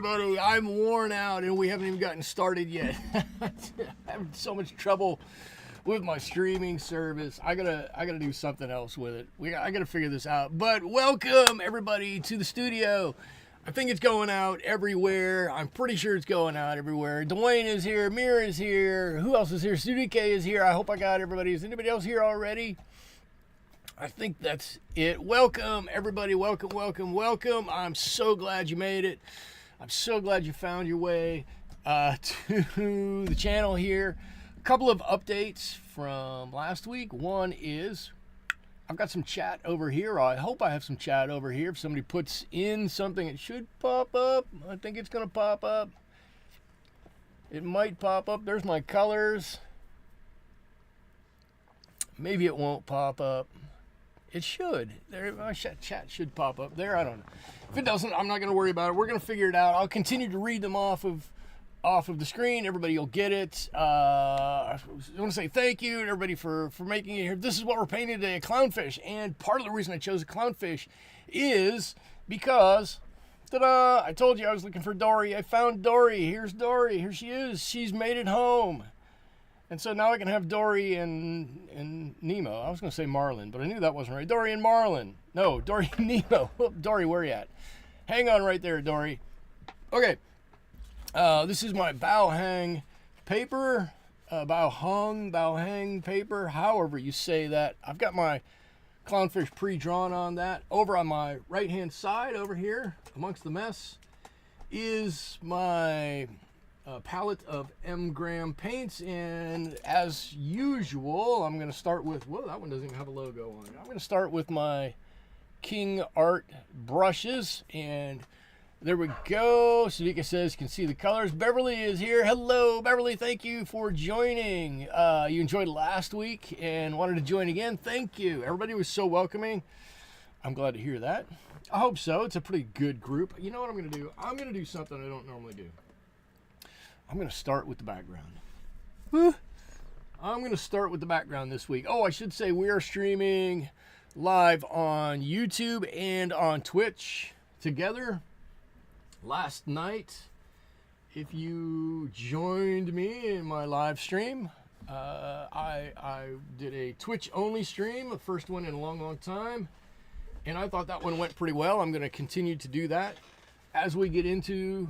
everybody. I'm worn out and we haven't even gotten started yet. I'm having so much trouble with my streaming service. I gotta do something else with it. I gotta figure this out. But welcome everybody to the studio. I think it's going out everywhere. I'm pretty sure it's going out everywhere. Dwayne is here. Mira is here. Who else is here? Studio K is here. I hope I got everybody. Is anybody else here already? I think that's it. Welcome, everybody. Welcome, welcome, welcome. I'm so glad you made it. I'm so glad you found your way to the channel here. A couple of updates from last week. One is I've got some chat over here. I hope I have some chat over here. If somebody puts in something, it should pop up. I think it's going to pop up. It might pop up. There's my colors. Maybe it won't pop up. It should. There, my chat should pop up there. I don't know. If it doesn't, I'm not going to worry about it. We're going to figure it out. I'll continue to read them off of the screen. Everybody will get it. I want to say thank you to everybody for making it here. This is what we're painting today, a clownfish. And part of the reason I chose a clownfish is because, ta-da, I told you I was looking for Dori. I found Dori. Here's Dori. Here she is. She's made it home. And so now I can have Dori and Nemo. I was going to say Marlin, but I knew that wasn't right. Dori and Marlin. No, Dori and Nemo. Dori, where you at? Hang on right there, Dori. Okay. This is my bow hang paper. Bow hang paper. However you say that. I've got my clownfish pre-drawn on that. Over on my right-hand side over here, amongst the mess, is my palette of M-gram paints, and as usual I'm going to start with, whoa, that one doesn't even have a logo on it. I'm going to start with my King Art brushes, and there we go. Sadika says you can see the colors. Beverly is here. Hello, Beverly. Thank you for joining. You enjoyed last week and wanted to join again. Thank you. Everybody was so welcoming. I'm glad to hear that. I hope so. It's a pretty good group. You know what I'm going to do? I'm going to do something I don't normally do. I'm going to start with the background. I'm going to start with the background this week. Oh, I should say we are streaming live on YouTube and on Twitch together. Last night, if you joined me in my live stream, I did a Twitch-only stream, the first one in a long, long time, and I thought that one went pretty well. I'm going to continue to do that as we get into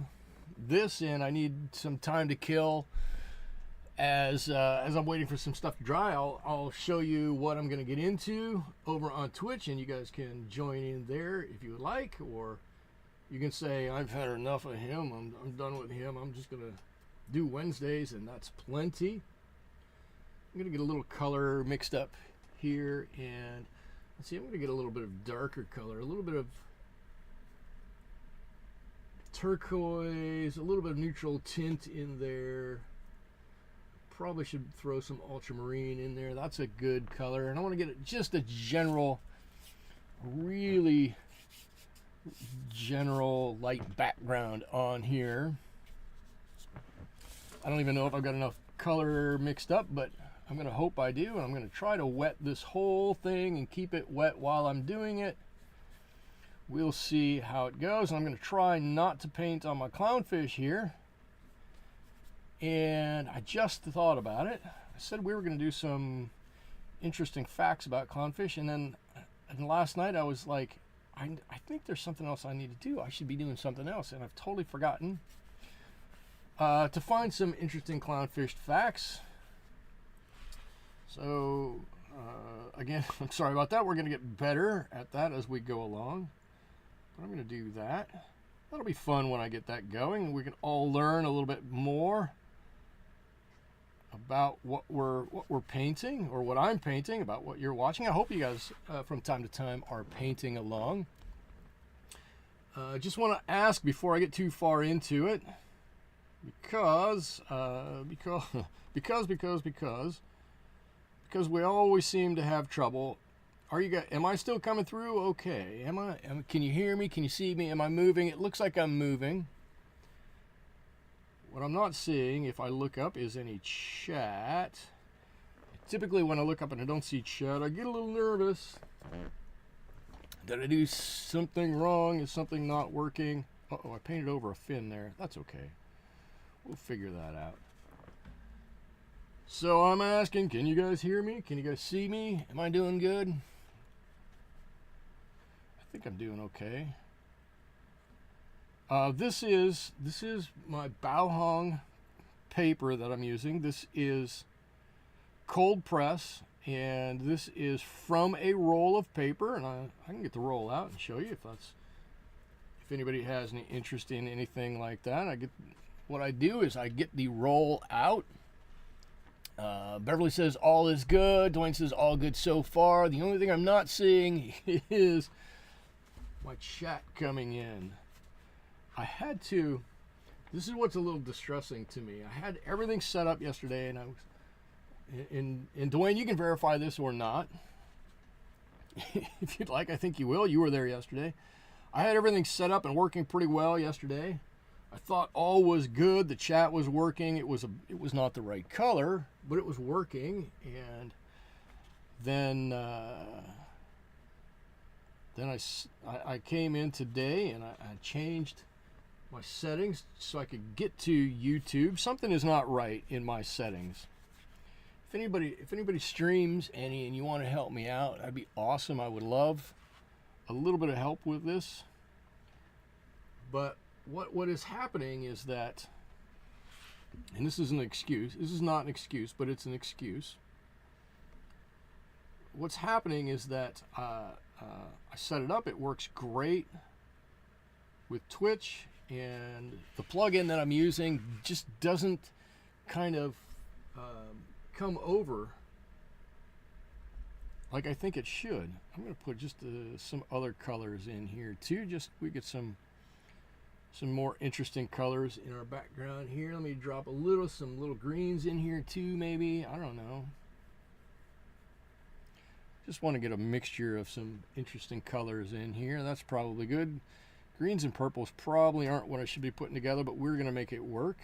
this, and I need some time to kill as I'm waiting for some stuff to dry. I'll show you what I'm going to get into over on Twitch, and you guys can join in there if you would like, or You can say, I've had enough of him. I'm done with him. I'm just going to do Wednesdays, and that's plenty. I'm going to get a little color mixed up here, and let's see, I'm going to get a little bit of darker color, a little bit of turquoise, a little bit of neutral tint in there. Probably should throw some ultramarine in there. That's a good color, and I want to get just a general, really general light background on here. I don't even know if I've got enough color mixed up, but I'm going to hope I do, and I'm going to try to wet this whole thing and keep it wet while I'm doing it. We'll see how it goes. I'm going to try not to paint on my clownfish here. And I just thought about it. I said we were going to do some interesting facts about clownfish, and then last night I was like, I think there's something else I need to do. I should be doing something else, and I've totally forgotten. To find some interesting clownfish facts. So, again, I'm sorry about that. We're going to get better at that as we go along. But I'm going to do that. That'll be fun when I get that going. We can all learn a little bit more about what we're painting, or what I'm painting, about what you're watching. I hope you guys, from time to time, are painting along. Just want to ask before I get too far into it, because we always seem to have trouble. Am I still coming through? Okay. Can you hear me? Can you see me? Am I moving? It looks like I'm moving. What I'm not seeing, if I look up, is any chat. Typically when I look up and I don't see chat, I get a little nervous. Did I do something wrong? Is something not working? Uh-oh, I painted over a fin there. That's okay. We'll figure that out. So I'm asking, can you guys hear me? Can you guys see me? Am I doing good? I think I'm doing okay. This is my Bauhong paper that I'm using. This is cold press, and this is from a roll of paper, and I can get the roll out and show you if anybody has any interest in anything like that. What I do is I get the roll out. Beverly says all is good. Dwayne says all good so far. The only thing I'm not seeing is my chat coming in. This is what's a little distressing to me. I had everything set up yesterday, and and Dwayne, you can verify this or not. If you'd like, I think you will. You were there yesterday. I had everything set up and working pretty well yesterday. I thought all was good. The chat was working. It was not the right color, but it was working. And then I came in today and I changed my settings so I could get to YouTube. Something is not right in my settings. If anybody streams any and you want to help me out, that'd be awesome. I would love a little bit of help with this. But what is happening is that, and this is an excuse. This is not an excuse, but it's an excuse. What's happening is that I set it up. It works great with Twitch, and the plugin that I'm using just doesn't kind of come over like I think it should. I'm going to put just some other colors in here too. We get some more interesting colors in our background here. Let me drop some little greens in here too, maybe. I don't know. Just want to get a mixture of some interesting colors in here. That's probably good. Greens and purples probably aren't what I should be putting together, but we're going to make it work.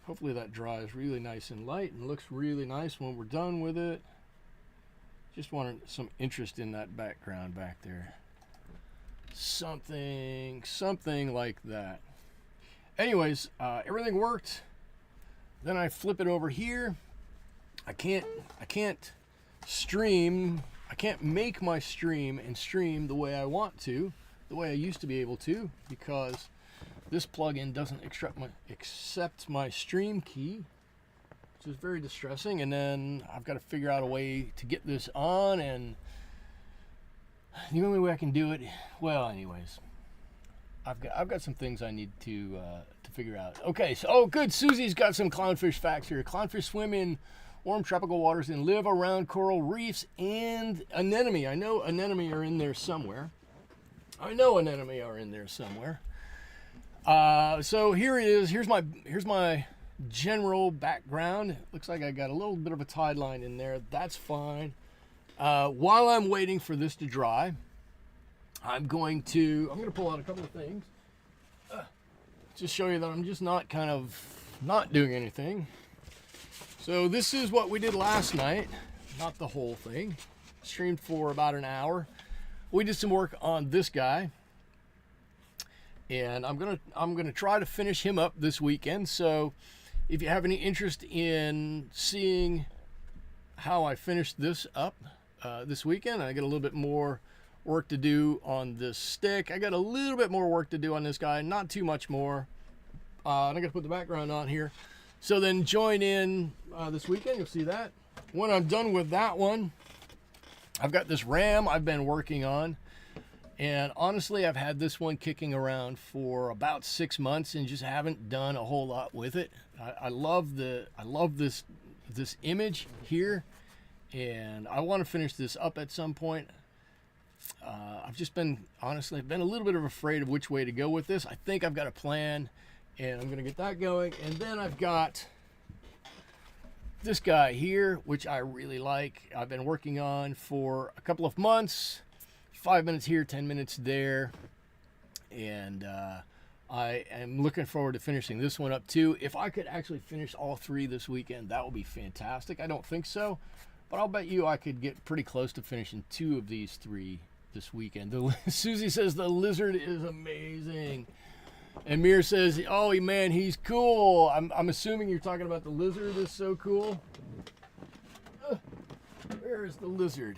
Hopefully that dries really nice and light and looks really nice when we're done with it. Just wanted some interest in that background back there. Something like that. Anyways, everything worked. Then I flip it over here. I can't stream. I can't make my stream and stream the way I want to, the way I used to be able to, because this plugin doesn't accept my stream key, which is very distressing. And then I've got to figure out a way to get this on, and the only way I can do it, well, anyways, I've got some things I need to figure out. Okay, so, oh, good. Susie's got some clownfish facts here. Clownfish swim in warm tropical waters and live around coral reefs and anemone. I know anemone are in there somewhere. So here it is. Here's my general background. Looks like I got a little bit of a tide line in there. That's fine. While I'm waiting for this to dry, I'm going to pull out a couple of things. Just show you that I'm just not doing anything. So this is what we did last night, not the whole thing. Streamed for about an hour. We did some work on this guy, and I'm gonna try to finish him up this weekend. So if you have any interest in seeing how I finish this up this weekend, I got a little bit more work to do on this stick. I got a little bit more work to do on this guy, not too much more. And I gotta put the background on here. So then join in this weekend, you'll see that. When I'm done with that one, I've got this ram I've been working on. And honestly, I've had this one kicking around for about 6 months and just haven't done a whole lot with it. I love this image here, and I want to finish this up at some point. I've just been, honestly, I've been a little bit afraid of which way to go with this. I think I've got a plan, and I'm going to get that going. And then I've got this guy here, which I really like. I've been working on for a couple of months, 5 minutes here, 10 minutes there. And I am looking forward to finishing this one up too. If I could actually finish all three this weekend, that would be fantastic. I don't think so, but I'll bet you I could get pretty close to finishing 2 of these 3 this weekend. Susie says the lizard is amazing. And Mir says, oh man, he's cool. I'm assuming you're talking about the lizard is so cool. Where is the lizard?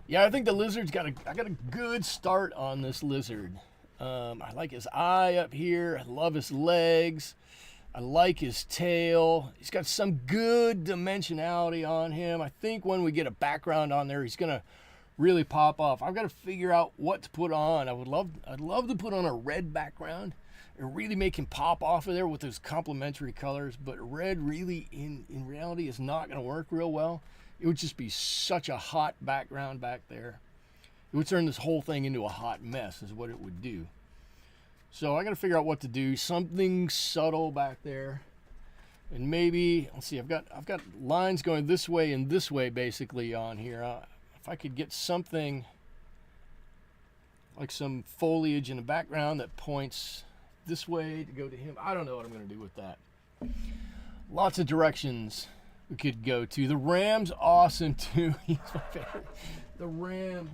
Yeah, I think the lizard's I got a good start on this lizard. I like his eye up here. I love his legs. I like his tail. He's got some good dimensionality on him. I think when we get a background on there, he's gonna really pop off. I've got to figure out what to put on. I'd love to put on a red background and really make him pop off of there with those complementary colors, but red really in reality is not going to work real well. It would just be such a hot background back there. It would turn this whole thing into a hot mess is what it would do. So I got to figure out what to do. Something subtle back there. And maybe, let's see, I've got lines going this way and this way basically on here. If I could get something like some foliage in the background that points this way to go to him. I don't know what I'm going to do with that. Lots of directions we could go to. The ram's awesome too. He's my favorite. The ram.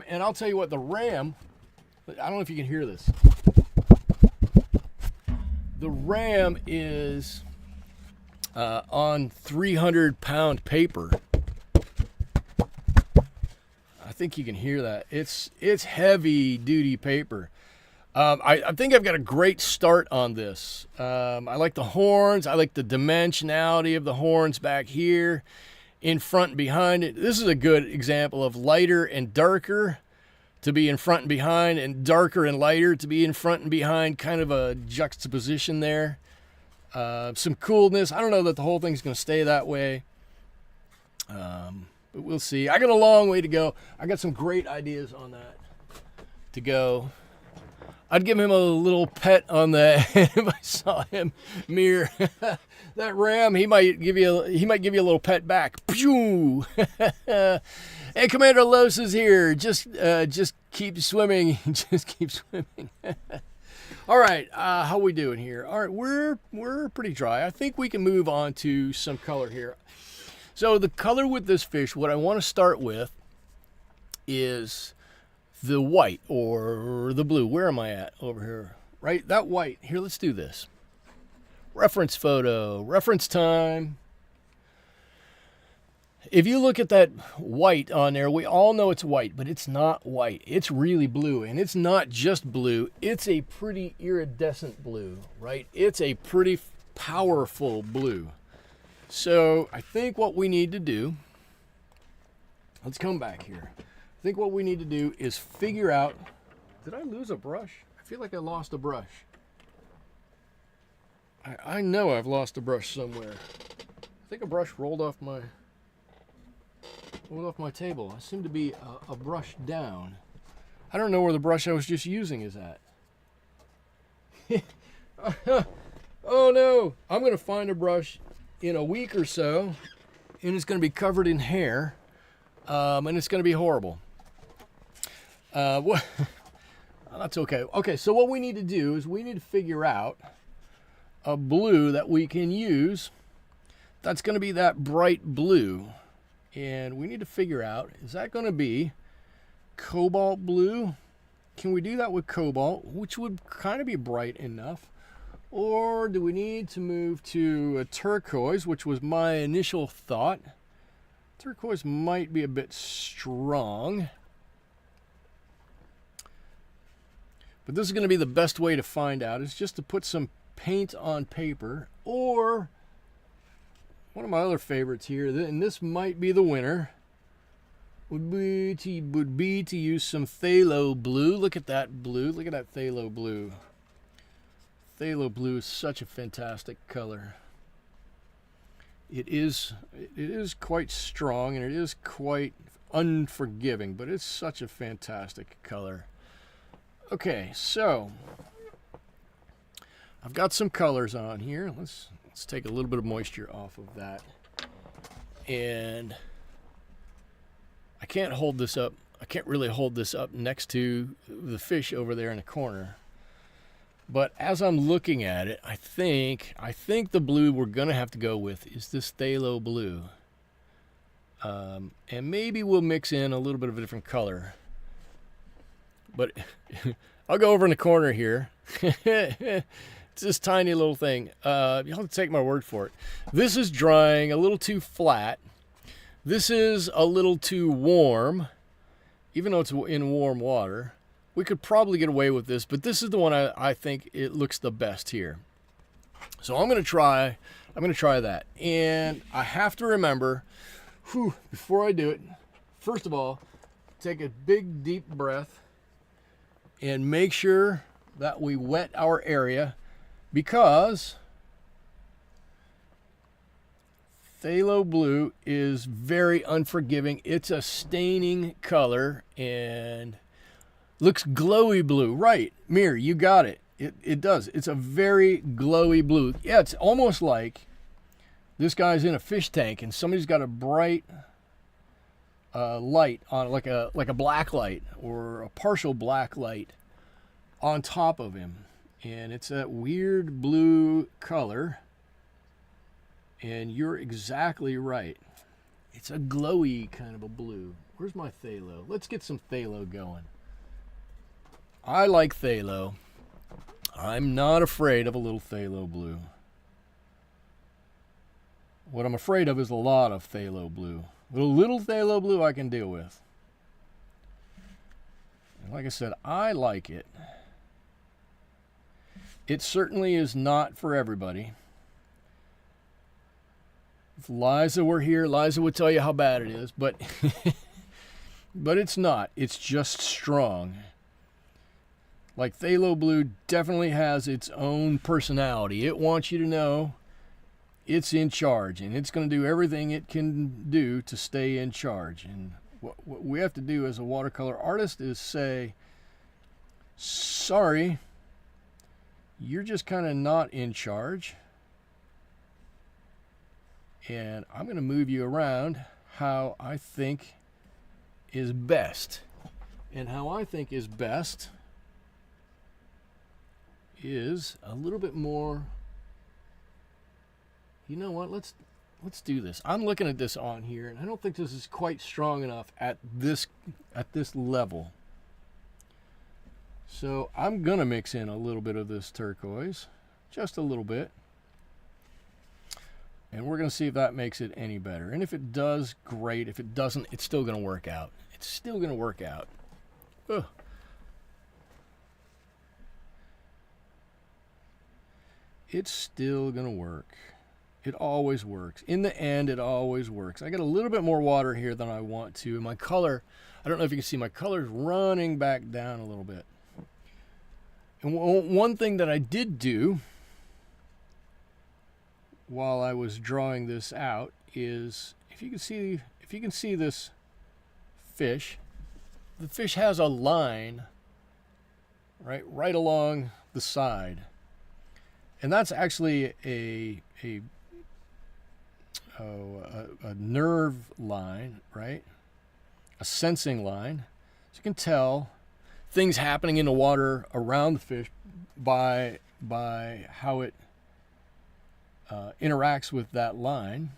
And I'll tell you what, the ram, I don't know if you can hear this. The ram is on 300-pound paper. I think you can hear that. It's heavy duty paper. I think I've got a great start on this. I like the horns. I like the dimensionality of the horns back here, in front and behind it. This is a good example of lighter and darker to be in front and behind, and darker and lighter to be in front and behind. Kind of a juxtaposition there. Some coolness. I don't know that the whole thing's going to stay that way, but we'll see. I got a long way to go. I got some great ideas on that to go. I'd give him a little pet on the head if I saw him. Mir, that ram, he might give you a little pet back. Pew! Hey, Commander Los is here. Just keep swimming. Just keep swimming. All right, how we doing here? All right, we're pretty dry. I think we can move on to some color here. So the color with this fish, what I want to start with is the white or the blue. Where am I at? Over here. Right, that white. Here, let's do this. Reference photo. Reference time. If you look at that white on there, we all know it's white, but it's not white. It's really blue, and it's not just blue. It's a pretty iridescent blue, right? It's a pretty powerful blue. So I think what we need to do let's come back here. I think what we need to do is figure out, did I lose a brush? I feel like I lost a brush. I know I've lost a brush somewhere. I think a brush rolled off my table. I seem to be a brush down. I don't know where the brush I was just using is at. Oh no, I'm going to find a brush in a week or so, and it's going to be covered in hair, and it's going to be horrible. That's okay. Okay, so what we need to do is we need to figure out a blue that we can use that's going to be that bright blue. And we need to figure out, is that going to be cobalt blue? Can we do that with cobalt, which would kind of be bright enough? Or do we need to move to a turquoise, which was my initial thought? Turquoise might be a bit strong. But this is going to be the best way to find out, is just to put some paint on paper, or one of my other favorites here, and this might be the winner, would be to use some phthalo blue. Look at that blue. Look at that phthalo blue. Phthalo blue is such a fantastic color. It is quite strong, and it is quite unforgiving, but it's such a fantastic color. Okay, so I've got some colors on here. Let's take a little bit of moisture off of that. And I can't hold this up. I can't really hold this up next to the fish over there in the corner. But as I'm looking at it, I think the blue we're going to have to go with is this phthalo blue. And maybe we'll mix in a little bit of a different color. But I'll go over in the corner here. It's this tiny little thing. You'll have to take my word for it. This is drying a little too flat. This is a little too warm, even though it's in warm water. We could probably get away with this, but this is the one I think it looks the best here. So I'm going to try that. And I have to remember, before I do it, first of all, take a big deep breath and make sure that we wet our area, because phthalo blue is very unforgiving. It's a staining color and looks glowy blue. Right, Mir, you got it. It does. It's a very glowy blue. Yeah, it's almost like this guy's in a fish tank and somebody's got a bright light on, like a black light or a partial black light on top of him, and it's that weird blue color. And you're exactly right, it's a glowy kind of a blue. Where's my phthalo? Let's get some phthalo going. I like phthalo. I'm not afraid of a little phthalo blue. What I'm afraid of is a lot of phthalo blue. A little phthalo blue I can deal with. And like I said, I like it. It certainly is not for everybody. If Liza were here, Liza would tell you how bad it is, but but it's not. It's just strong. Like, phthalo blue definitely has its own personality. It wants you to know it's in charge, and it's going to do everything it can do to stay in charge. And what we have to do as a watercolor artist is say, sorry, you're just kind of not in charge, and I'm going to move you around how I think is best. And how I think is best is a little bit more, you know what, let's do this. I'm looking at this on here, and I don't think this is quite strong enough at this level. So I'm gonna mix in a little bit of this turquoise, just a little bit, and we're gonna see if that makes it any better. And if it does, great. If it doesn't, it's still gonna work out. It's still gonna work out. Ugh. It's still gonna work. It always works. In the end, it always works. I got a little bit more water here than I want to. My color, I don't know if you can see, my color's running back down a little bit. And one thing that I did do while I was drawing this out is, if you can see this fish, the fish has a line right along the side. And that's actually a nerve line, right? A sensing line. So you can tell things happening in the water around the fish by how it interacts with that line.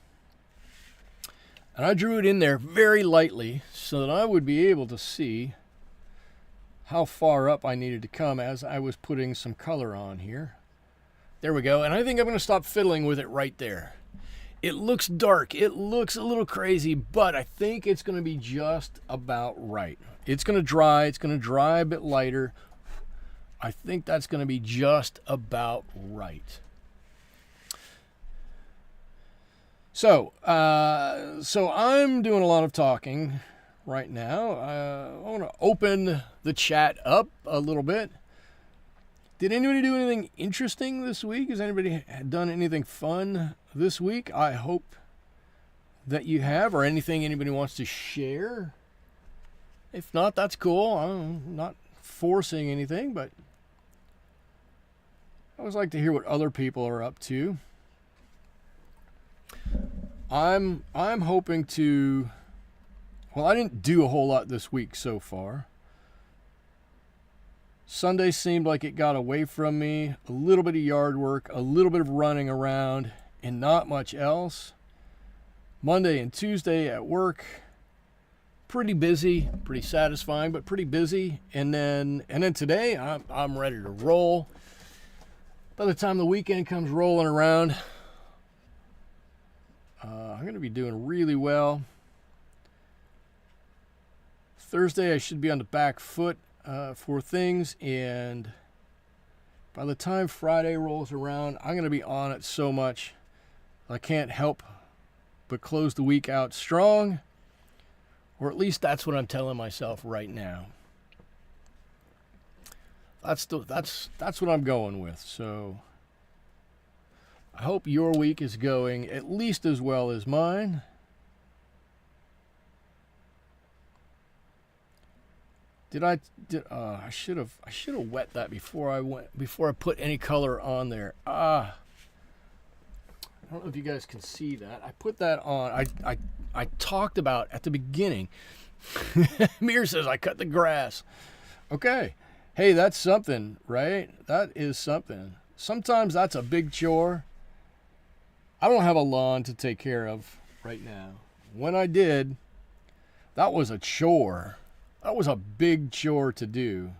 And I drew it in there very lightly so that I would be able to see how far up I needed to come as I was putting some color on here. There we go. And I think I'm going to stop fiddling with it right there. It looks dark. It looks a little crazy, but I think it's going to be just about right. It's going to dry. It's going to dry a bit lighter. I think that's going to be just about right. So I'm doing a lot of talking right now. I want to open the chat up a little bit. Did anybody do anything interesting this week? Has anybody done anything fun this week? I hope that you have, or anything anybody wants to share. If not, that's cool. I'm not forcing anything, but I always like to hear what other people are up to. I'm hoping to, well, I didn't do a whole lot this week so far. Sunday seemed like it got away from me. A little bit of yard work, a little bit of running around, and not much else. Monday and Tuesday at work, pretty busy, pretty satisfying, but pretty busy. And then today, I'm ready to roll. By the time the weekend comes rolling around, I'm going to be doing really well. Thursday, I should be on the back foot for things, and by the time Friday rolls around, I'm going to be on it so much I can't help but close the week out strong, or at least that's what I'm telling myself right now. That's what I'm going with. So I hope your week is going at least as well as mine. I should have wet that before I put any color on there. I don't know if you guys can see that. I put that on. I talked about at the beginning. Mir says I cut the grass. Okay. Hey, that's something, right? That is something. Sometimes that's a big chore. I don't have a lawn to take care of right now. When I did, that was a chore. That was a big chore to do.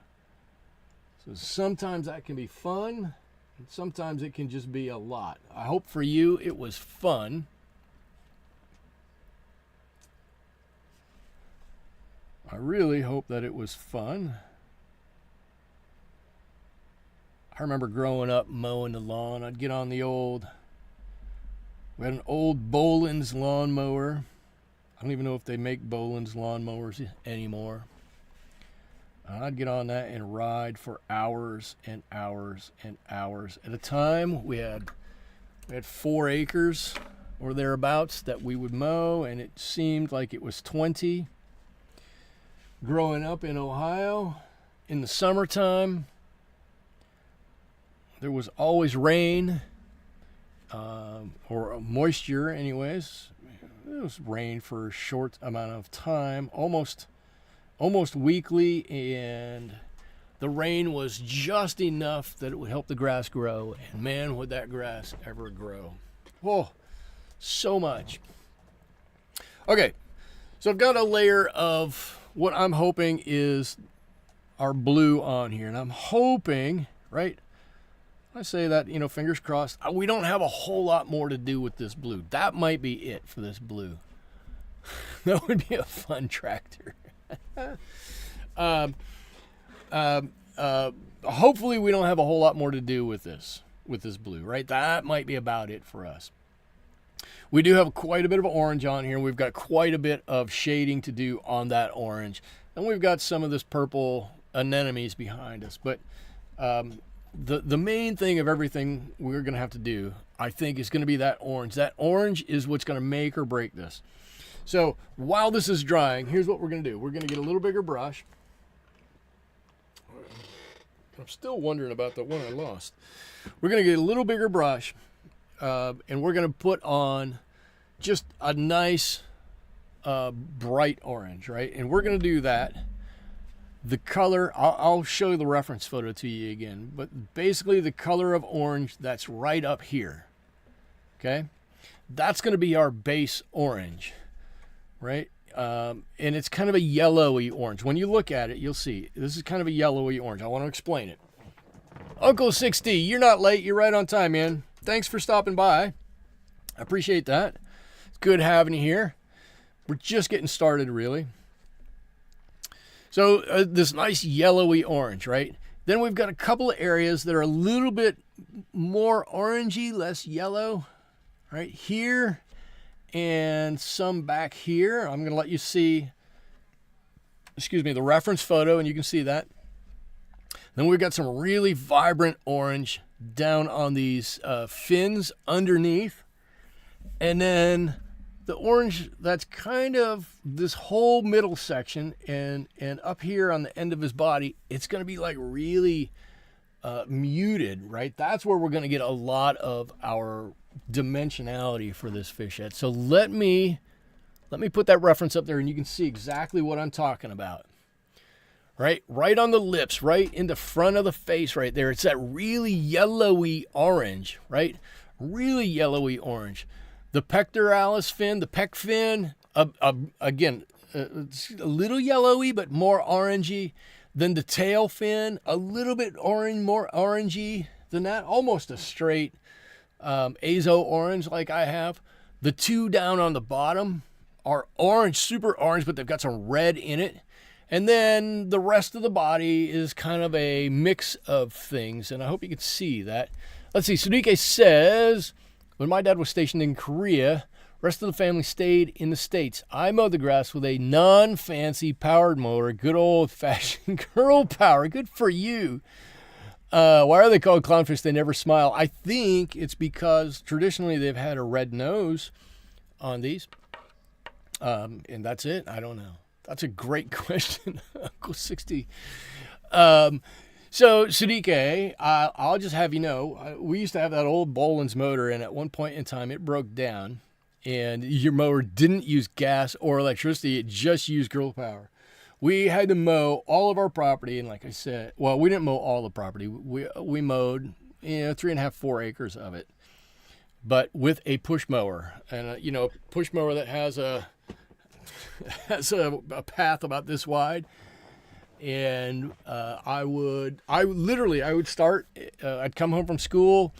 So sometimes that can be fun, and sometimes it can just be a lot. I hope for you it was fun. I really hope that it was fun. I remember growing up mowing the lawn. I'd get on we had an old Boland's lawnmower. I don't even know if they make Boland's lawnmowers anymore. I'd get on that and ride for hours and hours and hours at a time. We had 4 acres or thereabouts that we would mow, and it seemed like it was 20. Growing up in Ohio, in the summertime, there was always rain, or moisture anyways. It was rain for a short amount of time, almost weekly, and the rain was just enough that it would help the grass grow, and man, would that grass ever grow. Oh, so much. Okay, so I've got a layer of what I'm hoping is our blue on here, and I'm hoping, right, I say that, fingers crossed, we don't have a whole lot more to do with this blue. That might be it for this blue. That would be a fun tractor. Hopefully we don't have a whole lot more to do with this blue, right? That might be about it for us. We do have quite a bit of orange on here. We've got quite a bit of shading to do on that orange. And we've got some of this purple anemones behind us. But the main thing of everything we're going to have to do, I think, is going to be that orange. That orange is what's going to make or break this. So while this is drying, here's what we're going to do. We're going to get a little bigger brush. I'm still wondering about the one I lost. We're going to get a little bigger brush, and we're going to put on just a nice bright orange, right? And we're going to do that. The color, I'll show the reference photo to you again, but basically the color of orange that's right up here, okay? That's going to be our base orange, right? And it's kind of a yellowy orange. When you look at it, you'll see this is kind of a yellowy orange. I want to explain it. Uncle 60, you're not late. You're right on time, man. Thanks for stopping by. I appreciate that. It's good having you here. We're just getting started, really. So this nice yellowy orange, right? Then we've got a couple of areas that are a little bit more orangey, less yellow, right here, and some back here. I'm going to let you see, the reference photo, and you can see that. Then we've got some really vibrant orange down on these fins underneath. And then the orange that's kind of this whole middle section, and up here on the end of his body, it's going to be like really muted, right? That's where we're going to get a lot of our dimensionality for this fish at. So let me put that reference up there, and you can see exactly what I'm talking about. Right on the lips, right in the front of the face right there. It's that really yellowy orange, right? Really yellowy orange. The pectoralis fin, the pec fin, again, it's a little yellowy, but more orangey. Then the tail fin, a little bit orange, more orangey than that. Almost a straight azo orange like I have. The two down on the bottom are orange, super orange, but they've got some red in it. And then the rest of the body is kind of a mix of things, and I hope you can see that. Let's see, Sudike says, when my dad was stationed in Korea, rest of the family stayed in the States. I mowed the grass with a non-fancy powered mower, good old-fashioned girl power. Good for you. Why are they called clownfish? They never smile. I think it's because traditionally they've had a red nose on these, and that's it. I don't know. That's a great question, Uncle 60. So, Sudike, I'll just have you know, we used to have that old Boland's motor, and at one point in time, it broke down, and your mower didn't use gas or electricity. It just used girl power. We had to mow all of our property, and like I said, well, we didn't mow all the property. We mowed, 3.5, 4 acres of it, but with a push mower, and a push mower that has a path about this wide. And I would start, I'd come home from school,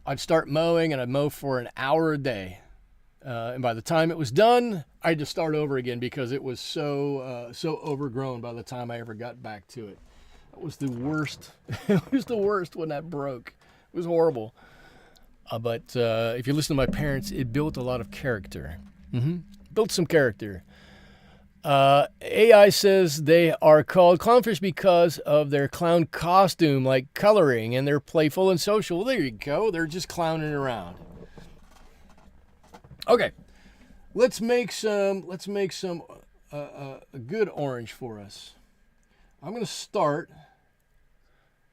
I'd start mowing, and I'd mow for an hour a day. And by the time it was done, I'd just start over again because it was so overgrown by the time I ever got back to it. It was the worst. It was the worst when that broke. It was horrible. But if you listen to my parents, it built a lot of character. Built some character. AI says they are called clownfish because of their clown costume, like coloring, and they're playful and social. Well, there you go. They're just clowning around. Okay, let's make some a good orange for us. I'm going to start.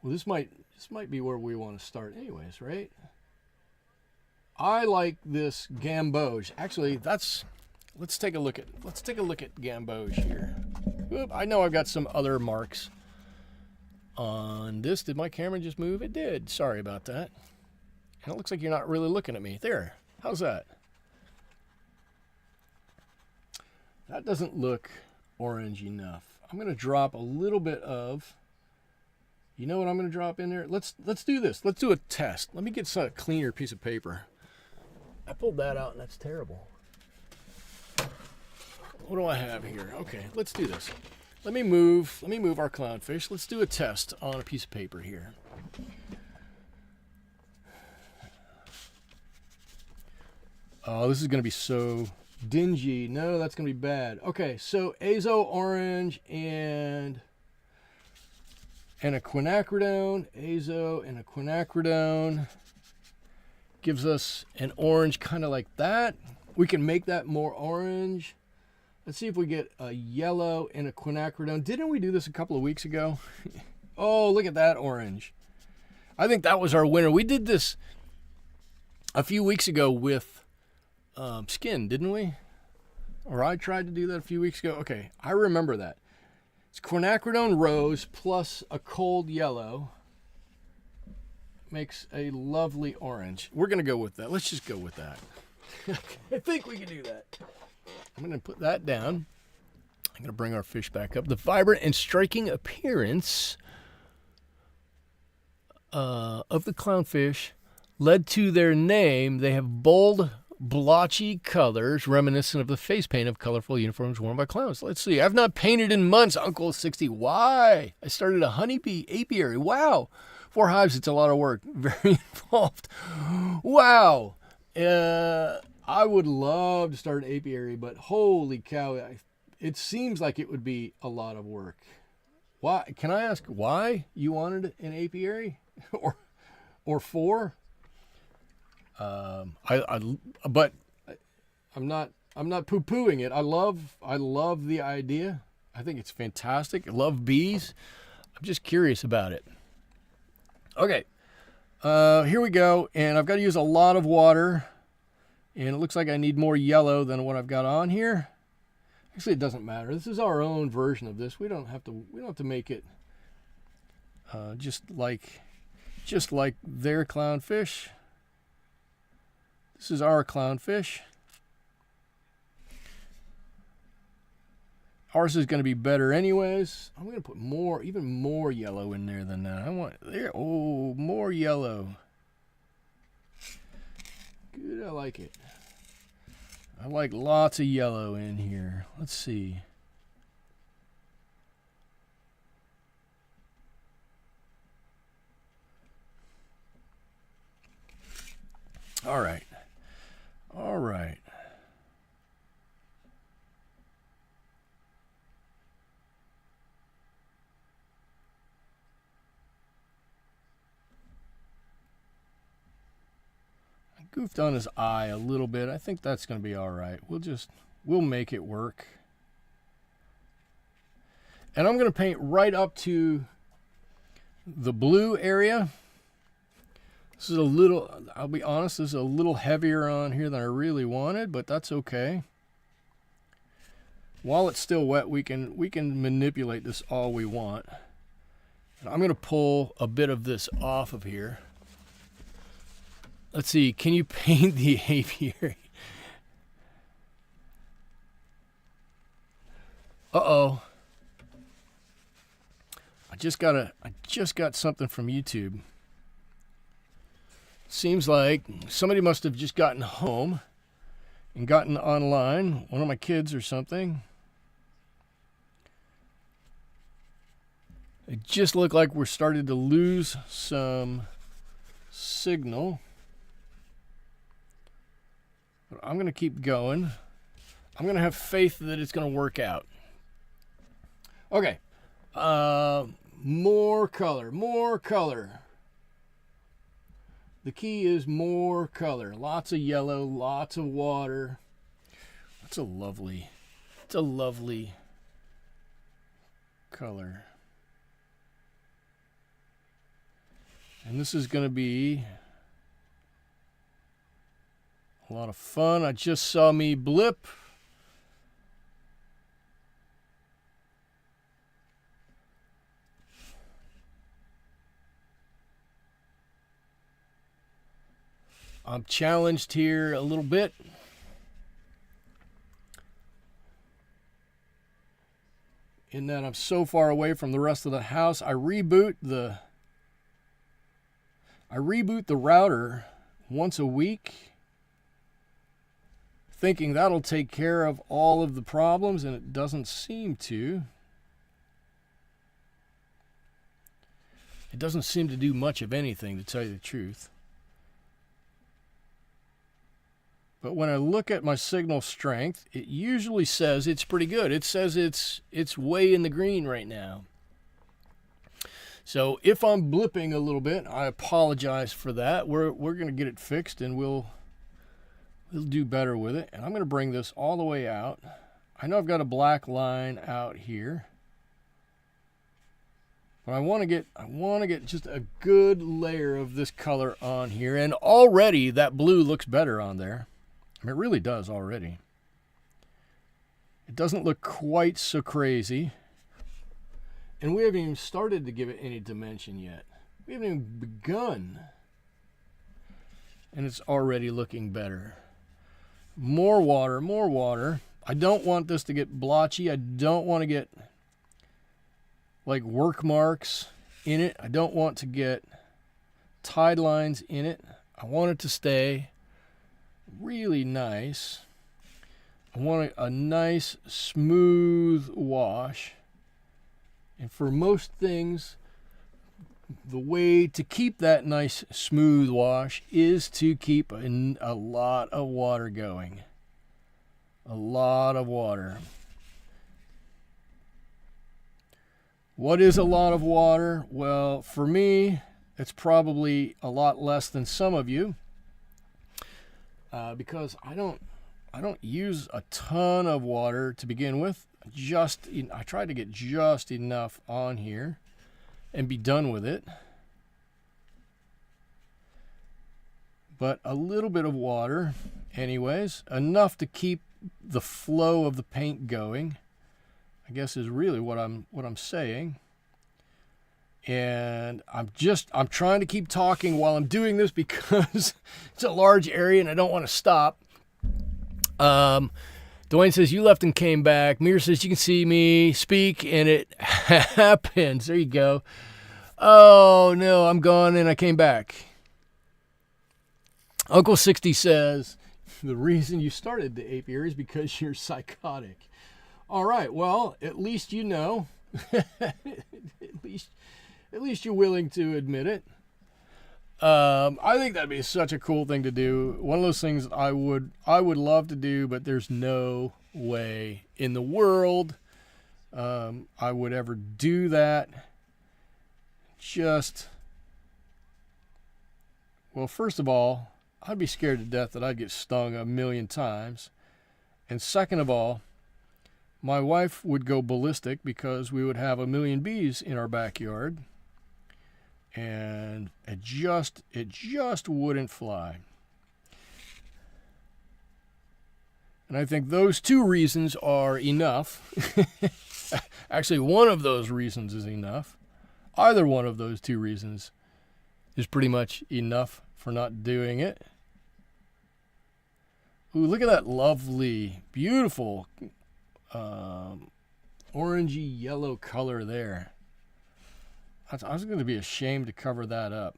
Well, this might be where we want to start, anyways, right? I like this gamboge. Actually, let's take a look at gamboge here. Oop, I know I've got some other marks on this. Did my camera just move? It did. Sorry about that. And it looks like you're not really looking at me. There. How's that? That doesn't look orange enough. I'm going to drop a little bit of, you know what I'm going to drop in there? Let's do this. Let's do a test. Let me get a cleaner piece of paper. I pulled that out, and that's terrible. What do I have here? Okay, let's do this. Let me move our clownfish. Let's do a test on a piece of paper here. Oh, this is going to be so dingy. No, that's going to be bad. Okay, so azo orange and a quinacridone. Azo and a quinacridone gives us an orange kind of like that. We can make that more orange. Let's see if we get a yellow and a quinacridone. Didn't we do this a couple of weeks ago? Oh, look at that orange. I think that was our winner. We did this a few weeks ago with skin, didn't we? Or I tried to do that a few weeks ago. Okay, I remember that. It's quinacridone rose plus a cold yellow. Makes a lovely orange. We're going to go with that. Let's just go with that. I think we can do that. I'm going to put that down. I'm going to bring our fish back up. The vibrant and striking appearance of the clownfish led to their name. They have bold, blotchy colors reminiscent of the face paint of colorful uniforms worn by clowns. Let's see. I've not painted in months, Uncle 60. Why? I started a honeybee apiary. Wow. 4 hives, it's a lot of work. Very involved. Wow. I would love to start an apiary, but holy cow, it seems like it would be a lot of work. Why? Can I ask why you wanted an apiary? or 4? But I'm not poo-pooing it. I love the idea. I think it's fantastic. I love bees. I'm just curious about it. Okay, here we go, and I've got to use a lot of water, and it looks like I need more yellow than what I've got on here. Actually, it doesn't matter. This is our own version of this. We don't have to make it just like their clownfish. This is our clownfish. Ours is going to be better anyways. I'm going to put even more yellow in there than that. I want there. Oh, more yellow. Good, I like it. I like lots of yellow in here. Let's see. All right. All right. Goofed on his eye a little bit. I think that's going to be all right. We'll make it work. And I'm going to paint right up to the blue area. This is a little, I'll be honest, this is a little heavier on here than I really wanted, but that's okay. While it's still wet, we can manipulate this all we want. And I'm going to pull a bit of this off of here. Let's see, can you paint the apiary? Uh-oh. I just got something from YouTube. Seems like somebody must have just gotten home and gotten online, one of my kids or something. It just looked like we're starting to lose some signal. But I'm going to keep going. I'm going to have faith that it's going to work out. Okay. More color, more color. The key is more color. Lots of yellow, lots of water. It's a lovely color. And this is going to be a lot of fun. I just saw me blip. I'm challenged here a little bit. In that I'm so far away from the rest of the house. I reboot the router once a week, thinking that'll take care of all of the problems, and it doesn't seem to. It doesn't seem to do much of anything, to tell you the truth. But when I look at my signal strength, it usually says it's pretty good. It says it's way in the green right now. So if I'm blipping a little bit, I apologize for that. We're going to get it fixed, and we'll do better with it. And I'm going to bring this all the way out. I know I've got a black line out here, but I want to get just a good layer of this color on here. And already that blue looks better on there. I mean, it really does already. It doesn't look quite so crazy. And we haven't even started to give it any dimension yet. We haven't even begun. And it's already looking better. More water, more water. I don't want this to get blotchy. I don't want to get like work marks in it. I don't want to get tide lines in it. I want it to stay really nice. I want a nice smooth wash. And for most things, the way to keep that nice smooth wash is to keep a lot of water going. A lot of water. What is a lot of water? Well, for me, it's probably a lot less than some of you, because I don't use a ton of water to begin with. I try to get just enough on here and be done with it. But a little bit of water anyways, enough to keep the flow of the paint going, I guess is really what I'm saying. And I'm trying to keep talking while I'm doing this because it's a large area and I don't want to stop. Dwayne says, you left and came back. Mir says, you can see me speak, and it happens. There you go. Oh, no, I'm gone, and I came back. Uncle 60 says, the reason you started the apiary is because you're psychotic. All right, well, at least you know. at least you're willing to admit it. I think that'd be such a cool thing to do. One of those things I would love to do, but there's no way in the world I would ever do that. Well, first of all, I'd be scared to death that I'd get stung 1,000,000 times. And second of all, my wife would go ballistic because we would have 1,000,000 bees in our backyard. And it just wouldn't fly. And I think those two reasons are enough. Actually, one of those reasons is enough. Either one of those two reasons is pretty much enough for not doing it. Ooh, look at that lovely, beautiful orangey yellow color there. I was going to be ashamed to cover that up.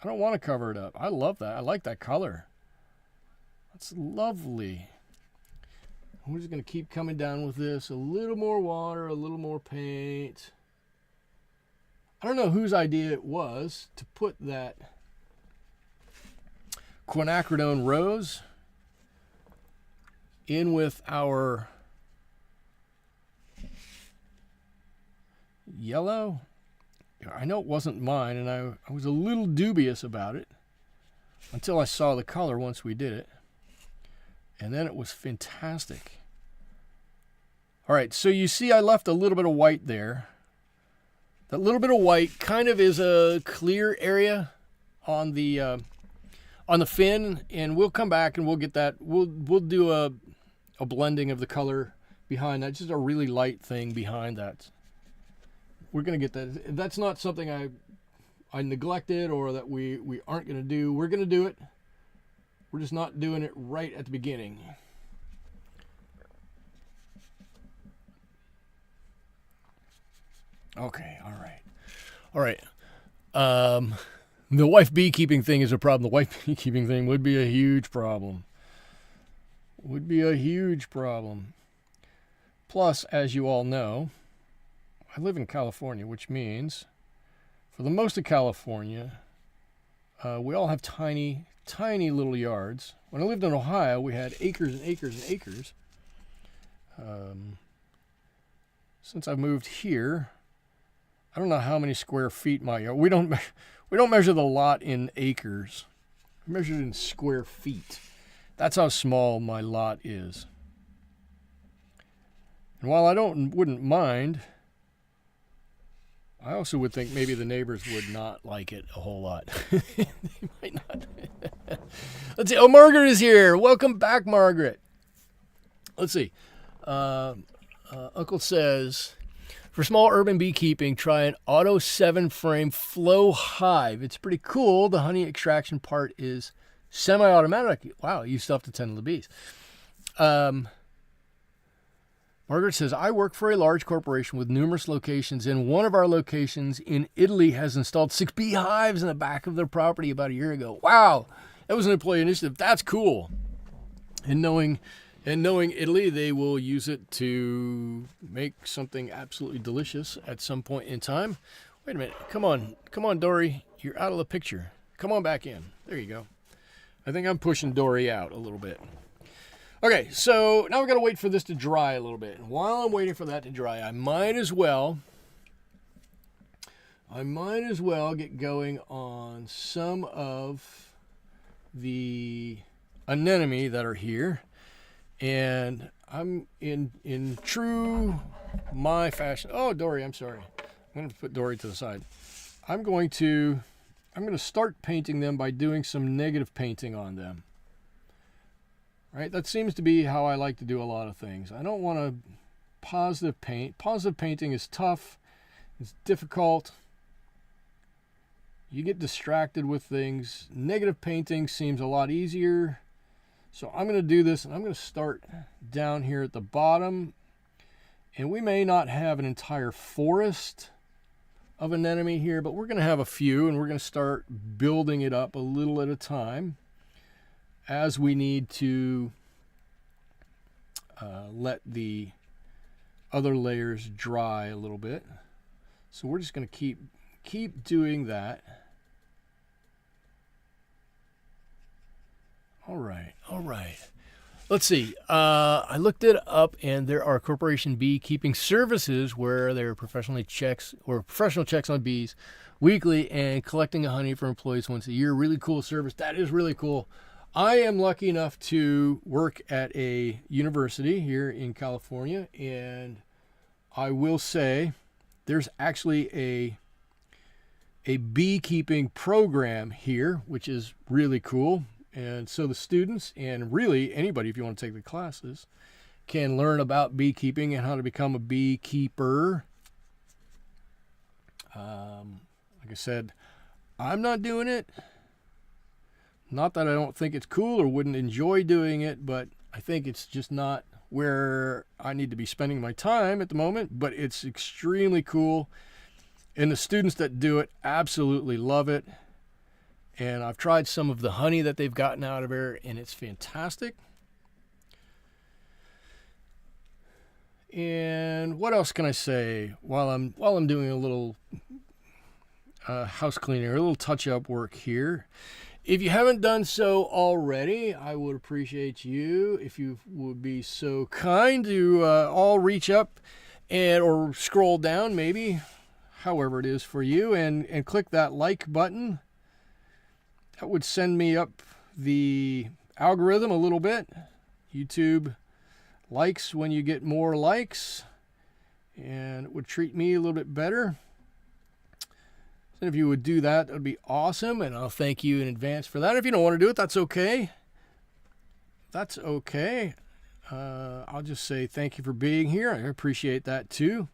I don't want to cover it up. I love that. I like that color. That's lovely. We're just going to keep coming down with this. A little more water, a little more paint. I don't know whose idea it was to put that quinacridone rose in with our yellow. I know it wasn't mine, and I was a little dubious about it until I saw the color once we did it. And then it was fantastic. All right, so you see I left a little bit of white there. That little bit of white kind of is a clear area on the fin, and we'll come back and we'll get that. We'll do a blending of the color behind that, just a really light thing behind that. We're going to get that. That's not something I neglected or that we aren't going to do. We're going to do it. We're just not doing it right at the beginning. Okay, all right. All right. The wife beekeeping thing is a problem. The wife beekeeping thing would be a huge problem. Would be a huge problem. Plus, as you all know, I live in California, which means for the most of California, we all have tiny, tiny little yards. When I lived in Ohio, we had acres and acres and acres. Since I moved here, I don't know how many square feet my yard. We don't measure the lot in acres. We measure it in square feet. That's how small my lot is. And while I wouldn't mind, I also would think maybe the neighbors would not like it a whole lot. They might not. Let's see. Oh, Margaret is here. Welcome back, Margaret. Let's see. Uncle says, for small urban beekeeping, try an auto 7-frame flow hive. It's pretty cool. The honey extraction part is semi-automatic. Wow, you still have to tend to the bees. Margaret says, I work for a large corporation with numerous locations, and one of our locations in Italy has installed 6 beehives in the back of their property about a year ago. Wow, that was an employee initiative. That's cool. And knowing Italy, they will use it to make something absolutely delicious at some point in time. Wait a minute. Come on, Dori. You're out of the picture. Come on back in. There you go. I think I'm pushing Dori out a little bit. Okay, so now we're going to wait for this to dry a little bit. And while I'm waiting for that to dry, I might as well get going on some of the anemone that are here. And I'm in true my fashion. Oh, Dori, I'm sorry. I'm going to put Dori to the side. I'm going to start painting them by doing some negative painting on them. Right? That seems to be how I like to do a lot of things. I don't want to positive paint. Positive painting is tough. It's difficult. You get distracted with things. Negative painting seems a lot easier. So I'm going to do this, and I'm going to start down here at the bottom. And we may not have an entire forest of anemone here, but we're going to have a few, and we're going to start building it up a little at a time as we need to let the other layers dry a little bit. So we're just going to keep doing that. All right. Let's see. I looked it up, and there are corporation beekeeping services where there are professional checks on bees weekly and collecting honey for employees once a year. Really cool service. That is really cool. I am lucky enough to work at a university here in California, and I will say there's actually a beekeeping program here, which is really cool. And so the students, and really anybody, if you want to take the classes, can learn about beekeeping and how to become a beekeeper. Like I said, I'm not doing it. Not that I don't think it's cool or wouldn't enjoy doing it, but I think it's just not where I need to be spending my time at the moment. But it's extremely cool. And the students that do it absolutely love it. And I've tried some of the honey that they've gotten out of there, and it's fantastic. And what else can I say while I'm doing a little house cleaning, or a little touch-up work here? If you haven't done so already, I would appreciate you if you would be so kind to all reach up or scroll down, maybe, however it is for you, and click that like button. That would send me up the algorithm a little bit. YouTube likes when you get more likes, and it would treat me a little bit better. So if you would do that, that would be awesome, and I'll thank you in advance for that. If you don't want to do it, that's okay. That's okay. I'll just say thank you for being here. I appreciate that too.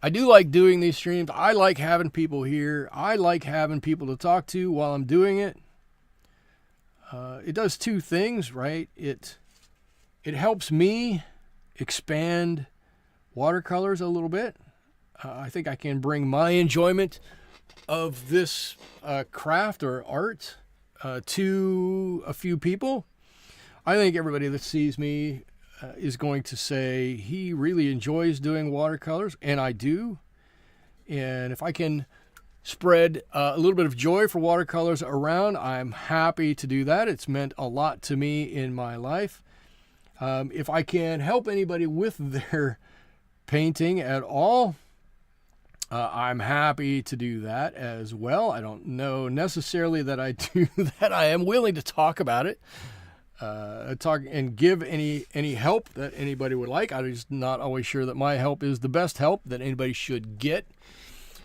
I do like doing these streams. I like having people here. I like having people to talk to while I'm doing it. It does two things, right? It helps me expand watercolors a little bit. I think I can bring my enjoyment of this craft or art to a few people. I think everybody that sees me is going to say he really enjoys doing watercolors, and I do. And if I can spread a little bit of joy for watercolors around, I'm happy to do that. It's meant a lot to me in my life. If I can help anybody with their painting at all, I'm happy to do that as well. I don't know necessarily that I do that. I am willing to talk about it, talk and give any help that anybody would like. I'm just not always sure that my help is the best help that anybody should get,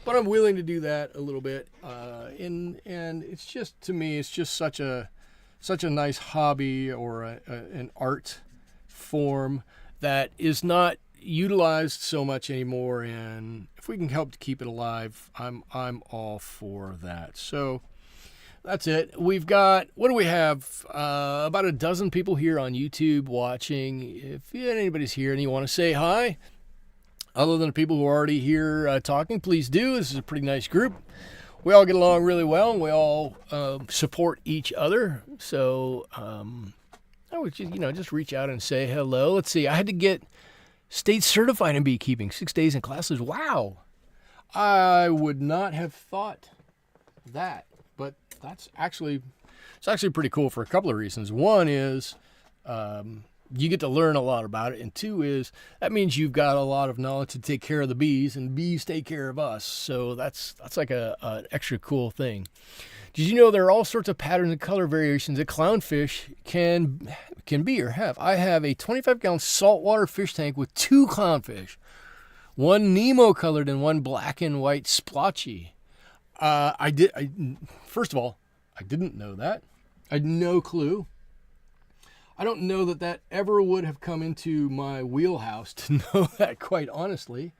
but I'm willing to do that a little bit. And it's just, to me, it's just such a nice hobby or an art form that is not utilized so much anymore, and if we can help to keep it alive, I'm all for that. So that's it. We've got, what do we have? About a dozen people here on YouTube watching. If anybody's here and you want to say hi, other than the people who are already here talking, please do. This is a pretty nice group. We all get along really well, and we all support each other. So I would just reach out and say hello. Let's see. I had to get state certified in beekeeping, 6 days in classes. Wow. I would not have thought that, but it's actually pretty cool for a couple of reasons. One is you get to learn a lot about it, and two is that means you've got a lot of knowledge to take care of the bees, and bees take care of us. So that's like an extra cool thing. Did you know there are all sorts of patterns and color variations that clownfish can be or have? I have a 25-gallon saltwater fish tank with 2 clownfish, one Nemo colored and one black and white splotchy. First of all, I didn't know that. I had no clue. I don't know that ever would have come into my wheelhouse to know that, quite honestly.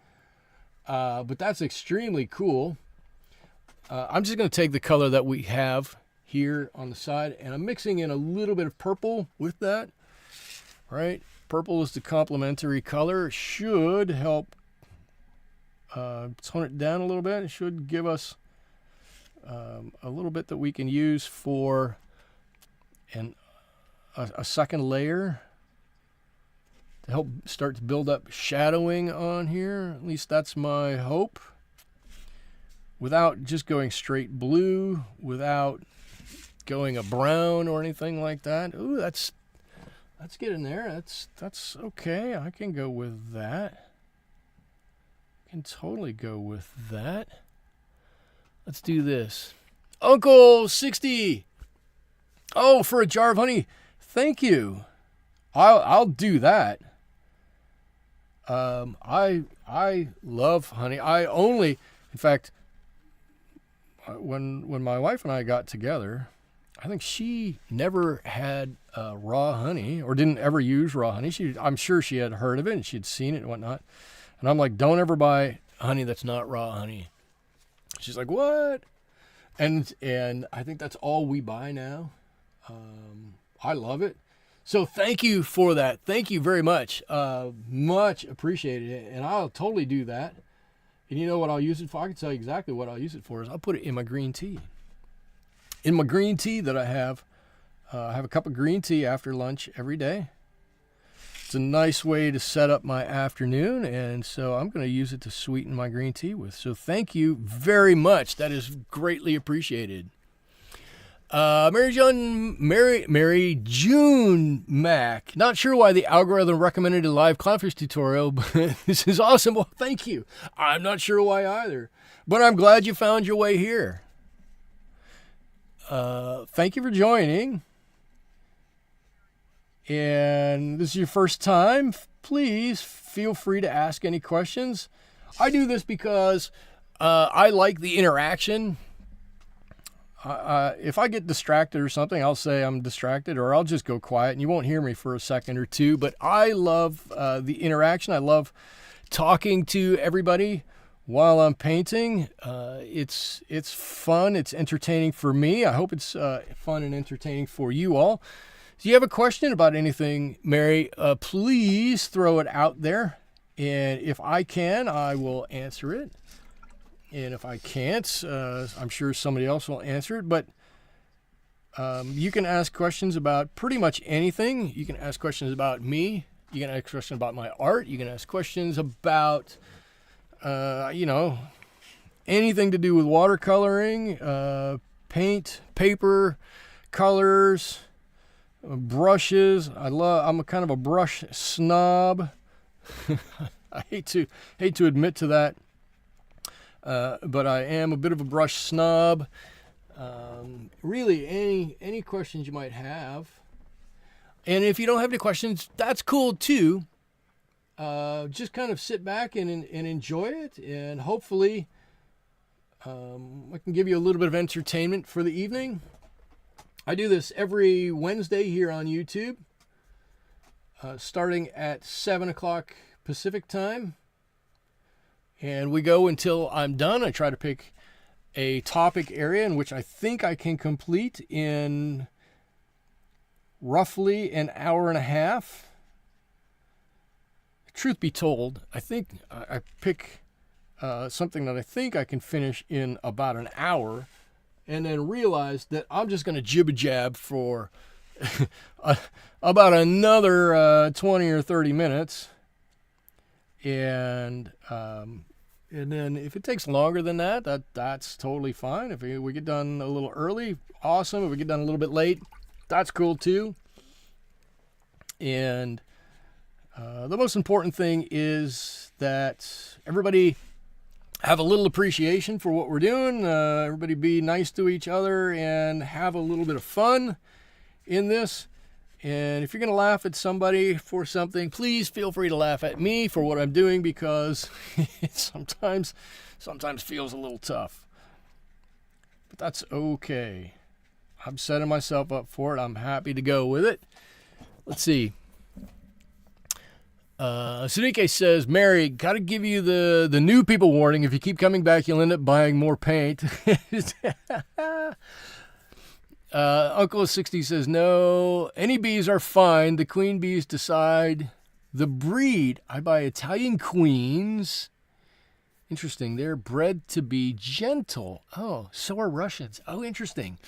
But that's extremely cool. I'm just going to take the color that we have here on the side, and I'm mixing in a little bit of purple with that. Right? Purple is the complementary color. It should help tone it down a little bit. It should give us a little bit that we can use for a second layer to help start to build up shadowing on here. At least that's my hope. Without just going straight blue, without going a brown or anything like that. Ooh, that's getting there. That's okay. I can go with that. I can totally go with that. Let's do this. Uncle 60. Oh, for a jar of honey. Thank you. I'll do that. I love honey. In fact, when my wife and I got together, I think she never had raw honey or didn't ever use raw honey. I'm sure she had heard of it and she'd seen it and whatnot. And I'm like, don't ever buy honey that's not raw honey. She's like, what? And I think that's all we buy now. I love it. So thank you for that. Thank you very much. Much appreciated. And I'll totally do that. And you know what I'll use it for? I can tell you exactly what I'll use it for. Is I'll put it in my green tea. In my green tea that I have a cup of green tea after lunch every day. It's a nice way to set up my afternoon, and so I'm going to use it to sweeten my green tea with. So thank you very much. That is greatly appreciated. Mary June Mac. Not sure why the algorithm recommended a live clownfish tutorial, but this is awesome. Well, thank you. I'm not sure why either, but I'm glad you found your way here. Thank you for joining. And this is your first time, please feel free to ask any questions. I do this because I like the interaction. If I get distracted or something, I'll say I'm distracted, or I'll just go quiet and you won't hear me for a second or two. But I love the interaction. I love talking to everybody while I'm painting. It's fun. It's entertaining for me. I hope it's fun and entertaining for you all. If you have a question about anything, Mary, please throw it out there. And if I can, I will answer it. And if I can't, I'm sure somebody else will answer it. But you can ask questions about pretty much anything. You can ask questions about me. You can ask questions about my art. You can ask questions about, anything to do with watercoloring, paint, paper, colors, brushes. I'm a kind of a brush snob. I hate to admit to that, but I am a bit of a brush snob. Really, any questions you might have, and if you don't have any questions, that's cool too. Just kind of sit back and enjoy it, and hopefully I can give you a little bit of entertainment for the evening. I do this every Wednesday here on YouTube, starting at 7 o'clock Pacific time, and we go until I'm done. I try to pick a topic area in which I think I can complete in roughly an hour and a half. Truth be told, I think I pick something that I think I can finish in about an hour, and then realize that I'm just going to jibba-jab for about another 20 or 30 minutes. And then if it takes longer than that, that's totally fine. If we get done a little early, awesome. If we get done a little bit late, that's cool too. And the most important thing is that everybody have a little appreciation for what we're doing. Everybody be nice to each other and have a little bit of fun in this. And if you're going to laugh at somebody for something, please feel free to laugh at me for what I'm doing, because it sometimes feels a little tough. But that's okay. I'm setting myself up for it. I'm happy to go with it. Let's see. Sudike says, Mary, gotta give you the new people warning. If you keep coming back, you'll end up buying more paint. Uncle 60 says, no, any bees are fine. The queen bees decide the breed. I buy Italian queens. Interesting. They're bred to be gentle. Oh, so are Russians. Oh, interesting.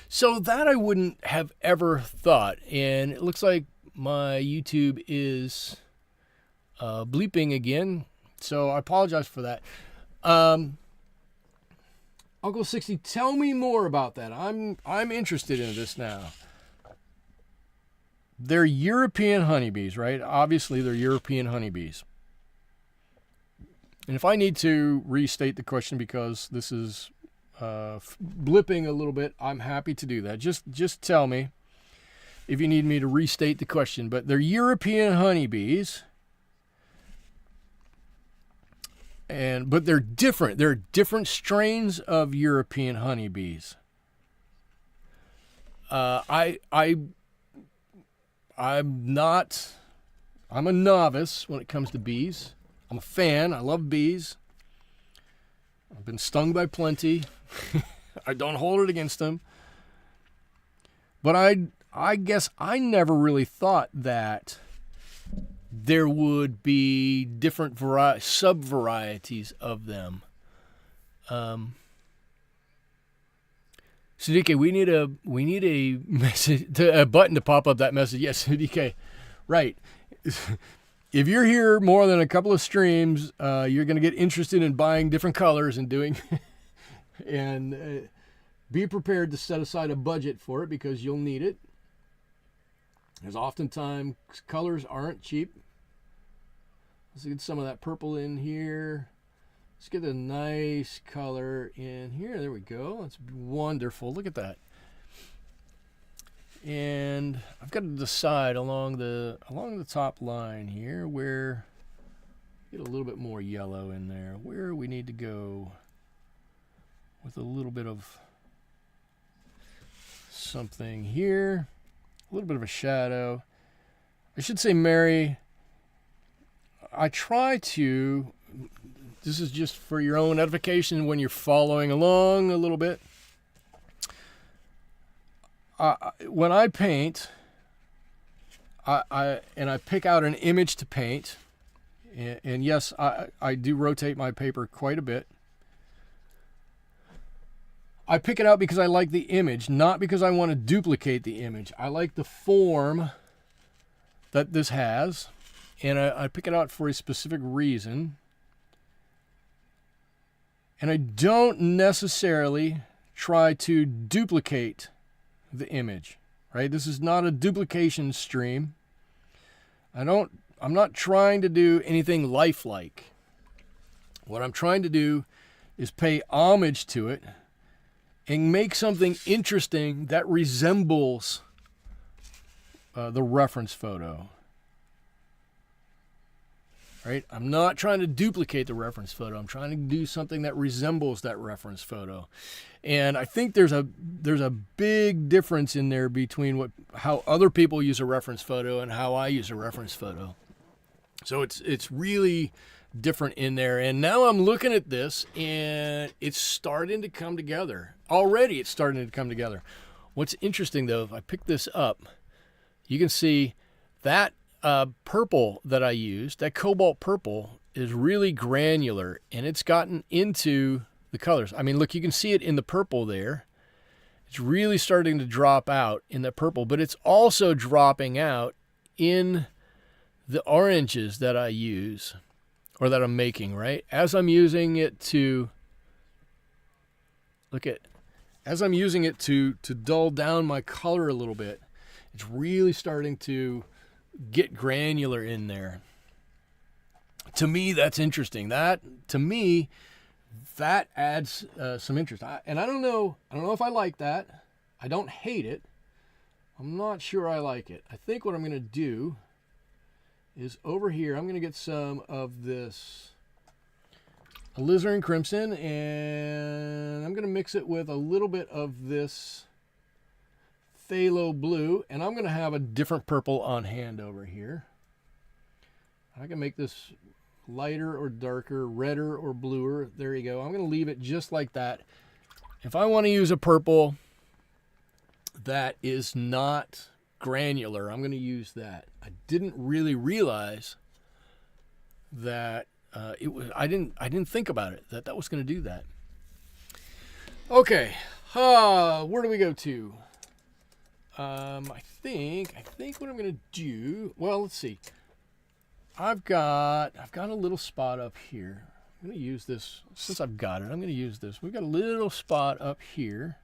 So that I wouldn't have ever thought. And it looks like my YouTube is bleeping again, so I apologize for that. Uncle 60, tell me more about that. I'm interested in this now. They're European honeybees, right? Obviously, they're European honeybees. And if I need to restate the question because this is blipping a little bit, I'm happy to do that. Just tell me if you need me to restate the question. But they're European honeybees. But they're different. They're different strains of European honeybees. I'm a novice when it comes to bees. I'm a fan. I love bees. I've been stung by plenty. I don't hold it against them. But I guess I never really thought that there would be different sub-varieties of them. Sudike, we need a message, a button to pop up that message. Yes, Sudike, right. If you're here more than a couple of streams, you're going to get interested in buying different colors and doing, and be prepared to set aside a budget for it, because you'll need it. Because oftentimes colors aren't cheap. Let's get some of that purple in here. Let's get a nice color in here. There we go. That's wonderful. Look at that. And I've got to decide along the top line here where, get a little bit more yellow in there, where we need to go with a little bit of something here, a little bit of a shadow. I should say, Mary, I try to, this is just for your own edification when you're following along a little bit. When I paint, I pick out an image to paint, and yes, I do rotate my paper quite a bit. I pick it out because I like the image, not because I want to duplicate the image. I like the form that this has, and I pick it out for a specific reason. And I don't necessarily try to duplicate the image, right? This is not a duplication stream. I'm not trying to do anything lifelike. What I'm trying to do is pay homage to it and make something interesting that resembles the reference photo. Right? I'm not trying to duplicate the reference photo. I'm trying to do something that resembles that reference photo. And I think there's a big difference in there between how other people use a reference photo and how I use a reference photo. So it's really different in there. And now I'm looking at this and it's starting to come together. Already it's starting to come together. What's interesting though, if I pick this up, you can see that purple that I used, that cobalt purple, is really granular and it's gotten into the colors. I mean, look, you can see it in the purple there. It's really starting to drop out in the purple, but it's also dropping out in the oranges that I use or that I'm making, right? As I'm using it to dull down my color a little bit, it's really starting to get granular in there. To me, that's interesting. That adds some interest. I don't know if I like that. I don't hate it. I'm not sure I like it. I think what I'm going to do is over here, I'm going to get some of this alizarin crimson, and I'm going to mix it with a little bit of this phthalo blue, and I'm going to have a different purple on hand over here. I can make this lighter or darker, redder or bluer. There you go. I'm going to leave it just like that. If I want to use a purple that is not granular, I'm going to use that. I didn't really realize that I didn't think about it, that was going to do that. Okay. Where do we go to? I think what I'm going to do, well, let's see. I've got a little spot up here. I'm going to use this, since I've got it, I'm going to use this. We've got a little spot up here.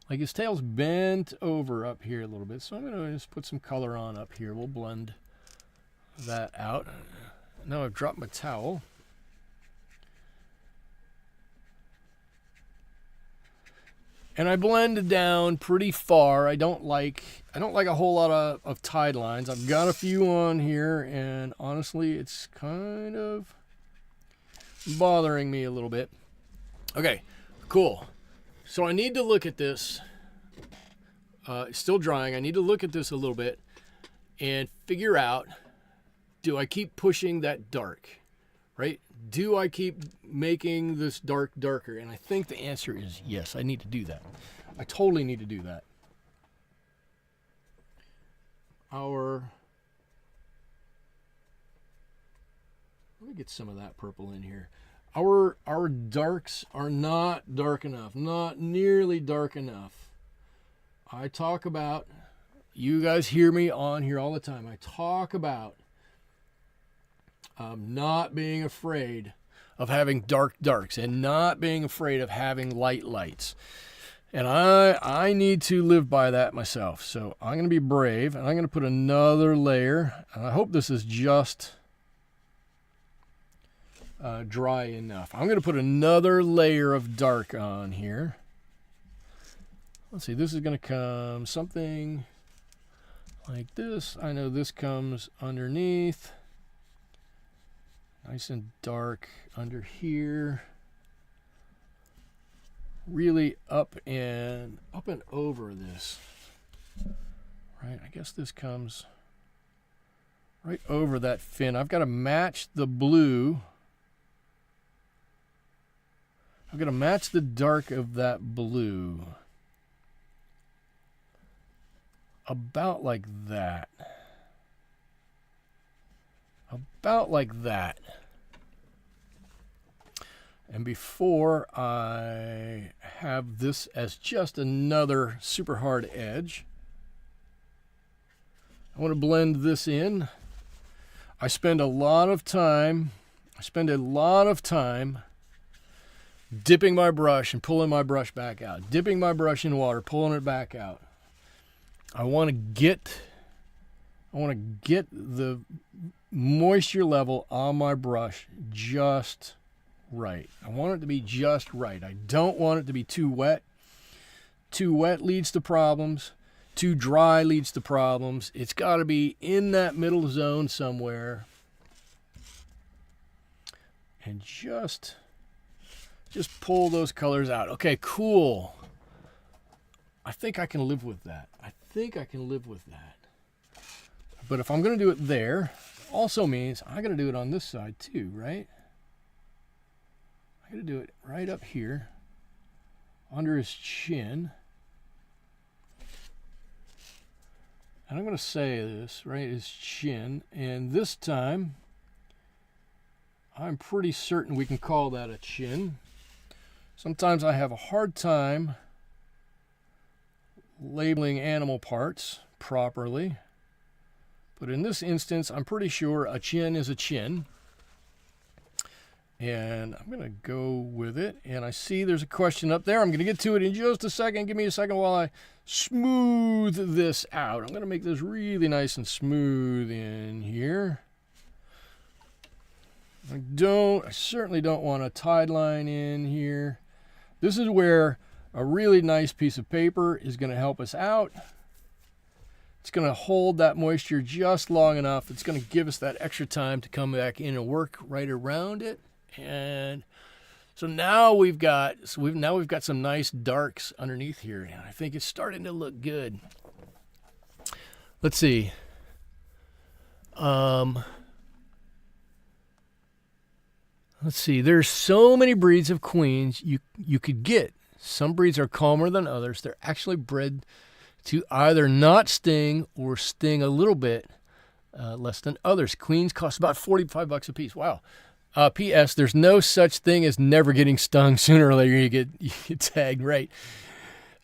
Like his tail's bent over up here a little bit, so I'm going to just put some color on up here. We'll blend that out. Now I've dropped my towel. And I blend down pretty far. I don't like a whole lot of tide lines. I've got a few on here, and honestly, it's kind of bothering me a little bit. Okay, cool. So I need to look at this. It's still drying. I need to look at this a little bit and figure out, do I keep pushing that dark, right? Do I keep making this dark darker? And I think the answer is yes, I need to do that. I totally need to do that. Let me get some of that purple in here. Our darks are not dark enough, not nearly dark enough. I talk about, you guys hear me on here all the time, I talk about not being afraid of having dark darks and not being afraid of having light lights. And I need to live by that myself. So I'm going to be brave, and I'm going to put another layer. And I hope this is just dry enough. I'm going to put another layer of dark on here. Let's see, this is going to come something like this. I know this comes underneath. Nice and dark under here. Really up and over this. Right, I guess this comes right over that fin. I've got to match the blue. I've got to match the dark of that blue. About like that. About like that. And before I have this as just another super hard edge, I want to blend this in. I spend a lot of time I spend a lot of time dipping my brush and pulling my brush back out. Dipping my brush in water, pulling it back out. I want to get the moisture level on my brush just right. I want it to be just right. I don't want it to be too wet. Too wet leads to problems. Too dry leads to problems. It's got to be in that middle zone somewhere. And just pull those colors out. Okay, cool. I think I can live with that. But if I'm going to do it there, also means I'm going to do it on this side too, right? I'm going to do it right up here, under his chin. And I'm going to say this, right, his chin. And this time, I'm pretty certain we can call that a chin. Sometimes I have a hard time labeling animal parts properly. But in this instance, I'm pretty sure a chin is a chin. And I'm going to go with it. And I see there's a question up there. I'm going to get to it in just a second. Give me a second while I smooth this out. I'm going to make this really nice and smooth in here. I certainly don't want a tide line in here. This is where a really nice piece of paper is going to help us out. It's going to hold that moisture just long enough. It's going to give us that extra time to come back in and work right around it. And so now we've got some nice darks underneath here, and I think it's starting to look good. Let's see. Let's see. There's so many breeds of queens you could get. Some breeds are calmer than others. They're actually bred to either not sting or sting a little bit less than others. Queens cost about $45 a piece. Wow. P.S. There's no such thing as never getting stung. Sooner or later you get tagged, right?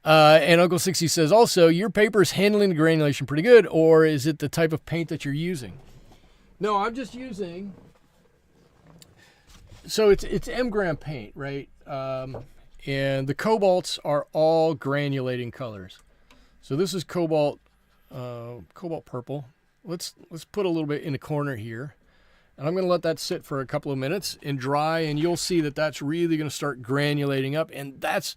And Uncle 60 says, also, your paper is handling the granulation pretty good, or is it the type of paint that you're using? No, I'm just using... So it's M-gram paint, right? And the cobalts are all granulating colors. So this is cobalt purple. Let's put a little bit in the corner here. And I'm going to let that sit for a couple of minutes and dry, and you'll see that that's really going to start granulating up. And let's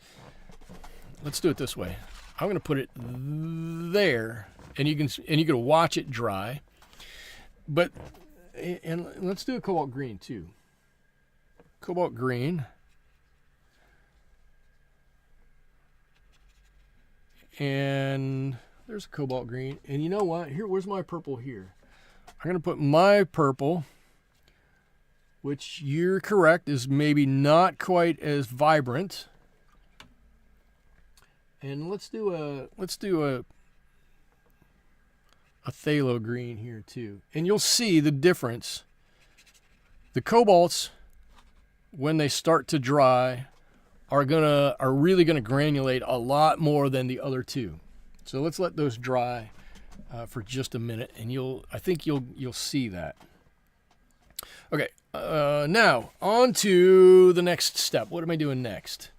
do it this way. I'm going to put it there, and you can watch it dry. And let's do a cobalt green too. Cobalt green. And there's a cobalt green. And you know what? Where's my purple here? I'm going to put my purple, which you're correct is maybe not quite as vibrant. And let's do a phthalo green here too. And you'll see the difference. The cobalts, when they start to dry, are really gonna granulate a lot more than the other two. So let's let those dry for just a minute, and I think you'll see that. Okay, now on to the next step. What am I doing next?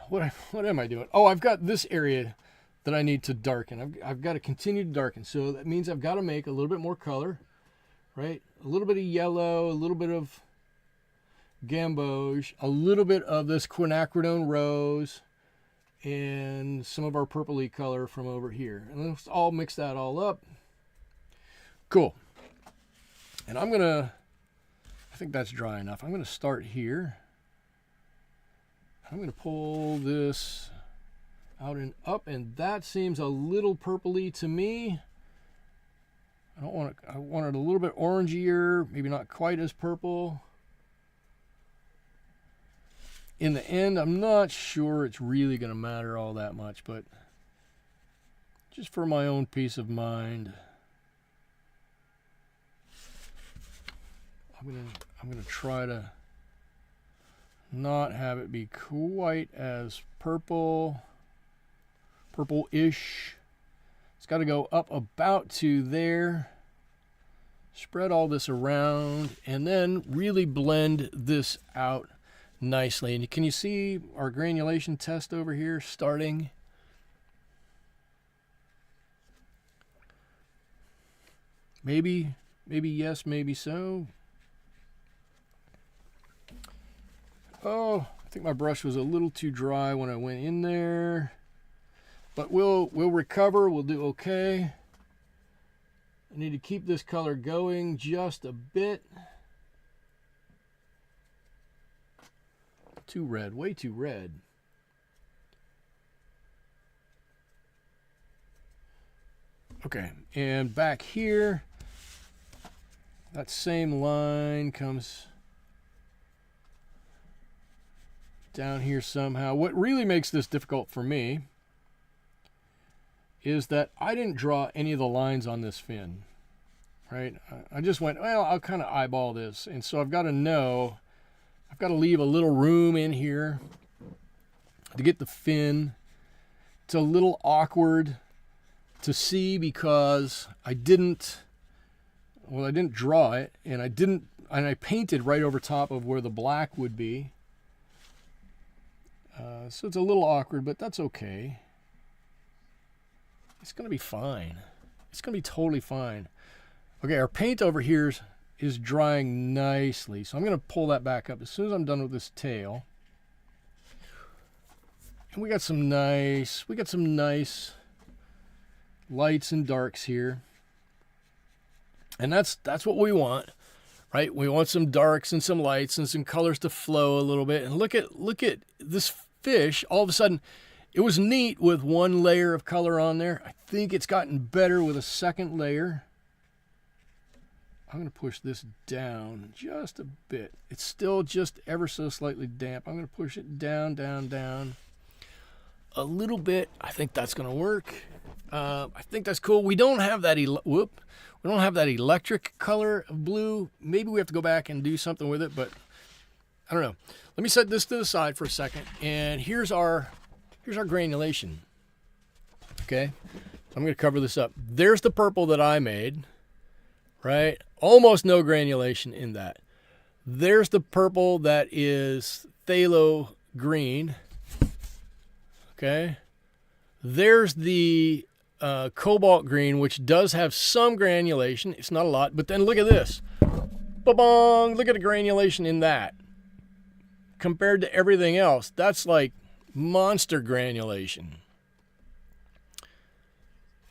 What am I doing? Oh, I've got this area that I need to darken. I've got to continue to darken. So that means I've got to make a little bit more color, right? A little bit of yellow, a little bit of gamboge, a little bit of this quinacridone rose, and some of our purpley color from over here. And let's all mix that all up. Cool. And I think that's dry enough. I'm going to start here. I'm going to pull this out and up, and that seems a little purpley to me. I want it a little bit orangier, maybe not quite as purple. In the end, I'm not sure it's really going to matter all that much, but just for my own peace of mind, I'm gonna try to not have it be quite as purple-ish. It's got to go up about to there. Spread all this around and then really blend this out nicely. And can you see our granulation test over here starting? Maybe yes, maybe so. Oh, I think my brush was a little too dry when I went in there. But we'll recover, we'll do okay. I need to keep this color going just a bit. Too red, way too red. Okay, and back here, that same line comes down here somehow. What really makes this difficult for me is that I didn't draw any of the lines on this fin, right? I just went, well, I'll kind of eyeball this. And so I've got to know, I've got to leave a little room in here to get the fin. It's a little awkward to see because I didn't draw it, and I painted right over top of where the black would be. So it's a little awkward, but that's okay. It's going to be fine. It's going to be totally fine. Okay, our paint over here is drying nicely. So I'm going to pull that back up as soon as I'm done with this tail. And we got some nice lights and darks here. And that's what we want, right? We want some darks and some lights and some colors to flow a little bit. And look at this fish. All of a sudden, it was neat with one layer of color on there. I think it's gotten better with a second layer. I'm going to push this down just a bit. It's still just ever so slightly damp. I'm going to push it down, down, down a little bit. I think that's going to work. I think that's cool. We don't have that electric color of blue. Maybe we have to go back and do something with it, but I don't know. Let me set this to the side for a second. And here's our granulation. Okay, so I'm going to cover this up. There's the purple that I made, right? Almost no granulation in that. There's the purple that is phthalo green. Okay, there's the cobalt green, which does have some granulation. It's not a lot, but then look at this. Ba-bong! Look at the granulation in that. Compared to everything else, that's like monster granulation.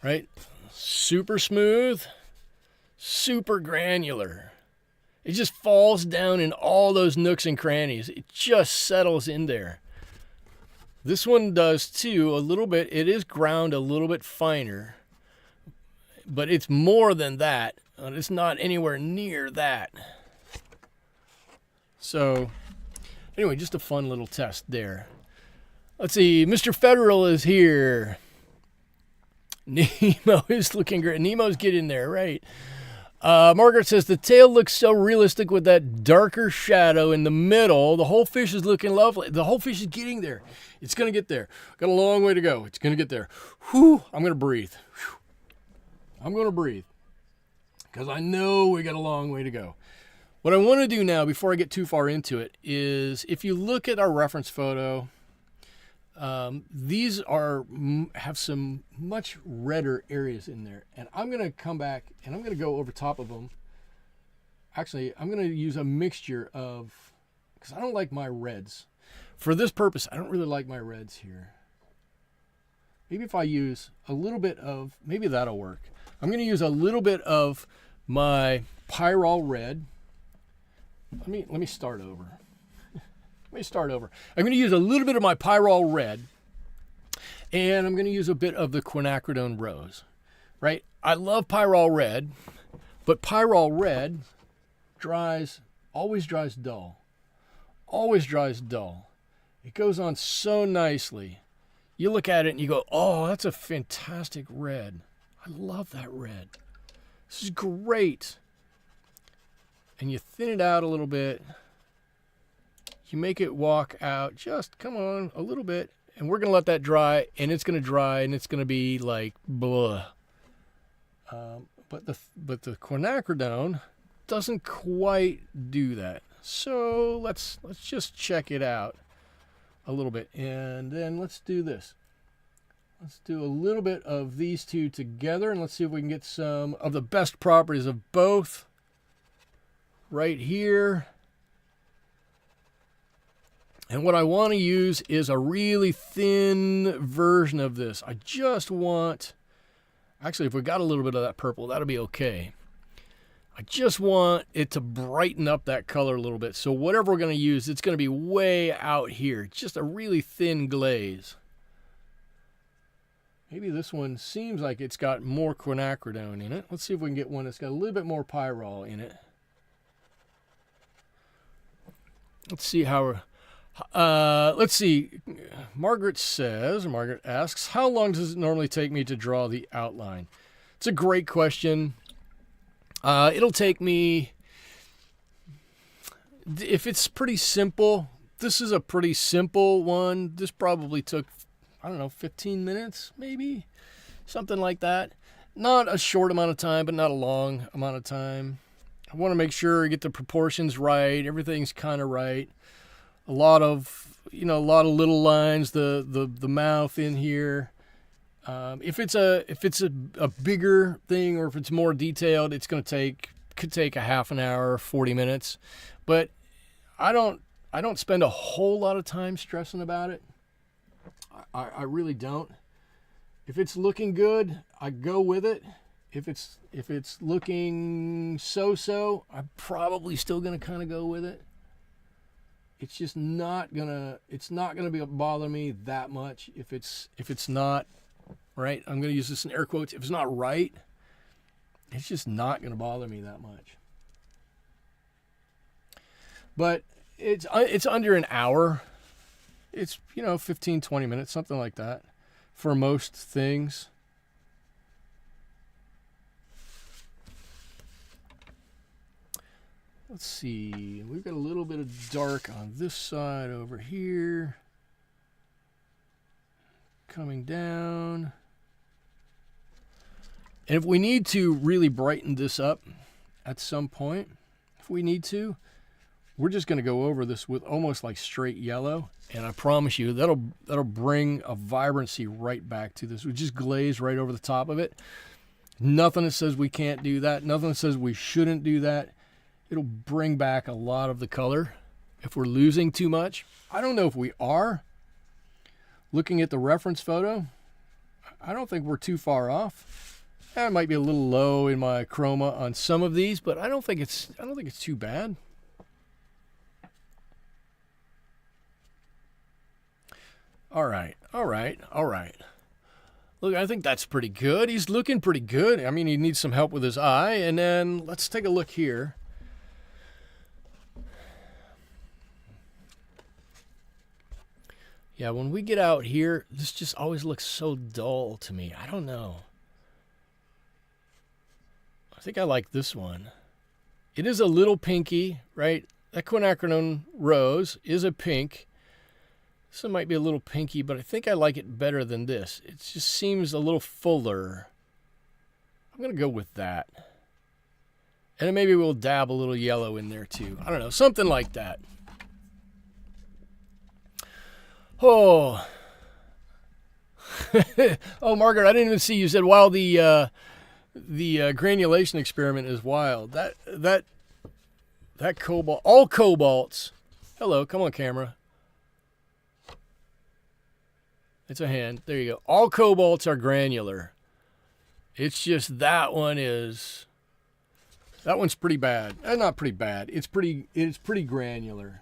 Right? Super smooth, super granular. It just falls down in all those nooks and crannies. It just settles in there. This one does too, a little bit. It is ground a little bit finer, but it's more than that. It's not anywhere near that. So anyway, just a fun little test there. Let's see, Mr. Federal is here. Nemo is looking great. Nemo's getting there, right? Margaret says, the tail looks so realistic with that darker shadow in the middle. The whole fish is looking lovely. The whole fish is getting there. It's going to get there. Got a long way to go. It's going to get there. Whew, I'm going to breathe. Whew. I'm going to breathe because I know we got a long way to go. What I want to do now, before I get too far into it, is if you look at our reference photo, these have some much redder areas in there, and I'm going to come back and I'm going to go over top of them. Actually, I'm going to use a mixture of, because I don't like my reds. For this purpose, I don't really like my reds here. Maybe if I use a little bit of, maybe that'll work. I'm going to use a little bit of my Pyrrol red. Let me start over. I'm going to use a little bit of my Pyrrol red, and I'm going to use a bit of the quinacridone rose, right? I love Pyrrol red, but Pyrrol red always dries dull. Always dries dull. It goes on so nicely. You look at it and you go, oh, that's a fantastic red. I love that red. This is great. And you thin it out a little bit. You make it walk out, just come on, a little bit, and we're going to let that dry, and it's going to dry, and it's going to be like, blah. But but the quinacridone doesn't quite do that. So let's just check it out a little bit, and then let's do this. Let's do a little bit of these two together, and let's see if we can get some of the best properties of both right here. And what I want to use is a really thin version of this. I just want, actually, if we got a little bit of that purple, that'll be okay. I just want it to brighten up that color a little bit. So whatever we're going to use, it's going to be way out here. Just a really thin glaze. Maybe this one seems like it's got more quinacridone in it. Let's see if we can get one that's got a little bit more pyrrole in it. Let's see how... let's see. Margaret asks, how long does it normally take me to draw the outline? It's a great question. It'll take me, if it's pretty simple, this is a pretty simple one. This probably took, I don't know, 15 minutes, maybe, something like that. Not a short amount of time, but not a long amount of time. I want to make sure I get the proportions right. Everything's kind of right. A lot of little lines, the mouth in here. If it's a bigger thing, or if it's more detailed, it's going to could take a half an hour, 40 minutes. But I don't spend a whole lot of time stressing about it. I really don't. If it's looking good, I go with it. If it's looking so-so, I'm probably still going to kind of go with it. It's just not gonna bother me that much if it's not right. I'm gonna use this in air quotes. If it's not right, it's just not gonna bother me that much. But it's under an hour. It's 15, 20 minutes, something like that, for most things. Let's see, we've got a little bit of dark on this side over here. Coming down. And if we need to really brighten this up at some point, if we need to, we're just going to go over this with almost like straight yellow. And I promise you, that'll bring a vibrancy right back to this. We just glaze right over the top of it. Nothing that says we can't do that. Nothing that says we shouldn't do that. It'll bring back a lot of the color if we're losing too much. I don't know if we are. Looking at the reference photo, I don't think we're too far off. I might be a little low in my chroma on some of these, but I don't think it's too bad. All right. Look, I think that's pretty good. He's looking pretty good. I mean, he needs some help with his eye. And then let's take a look here. Yeah, when we get out here, this just always looks so dull to me. I don't know. I think I like this one. It is a little pinky, right? That quinacridone rose is a pink. This one might be a little pinky, but I think I like it better than this. It just seems a little fuller. I'm going to go with that. And then maybe we'll dab a little yellow in there too. I don't know, something like that. Oh. Oh, Margaret, I didn't even see you said while the granulation experiment is wild. That cobalt, all cobalts. Hello, come on, camera. It's a hand. There you go. All cobalts are granular. It's just that one's pretty bad. Not pretty bad. It's pretty granular.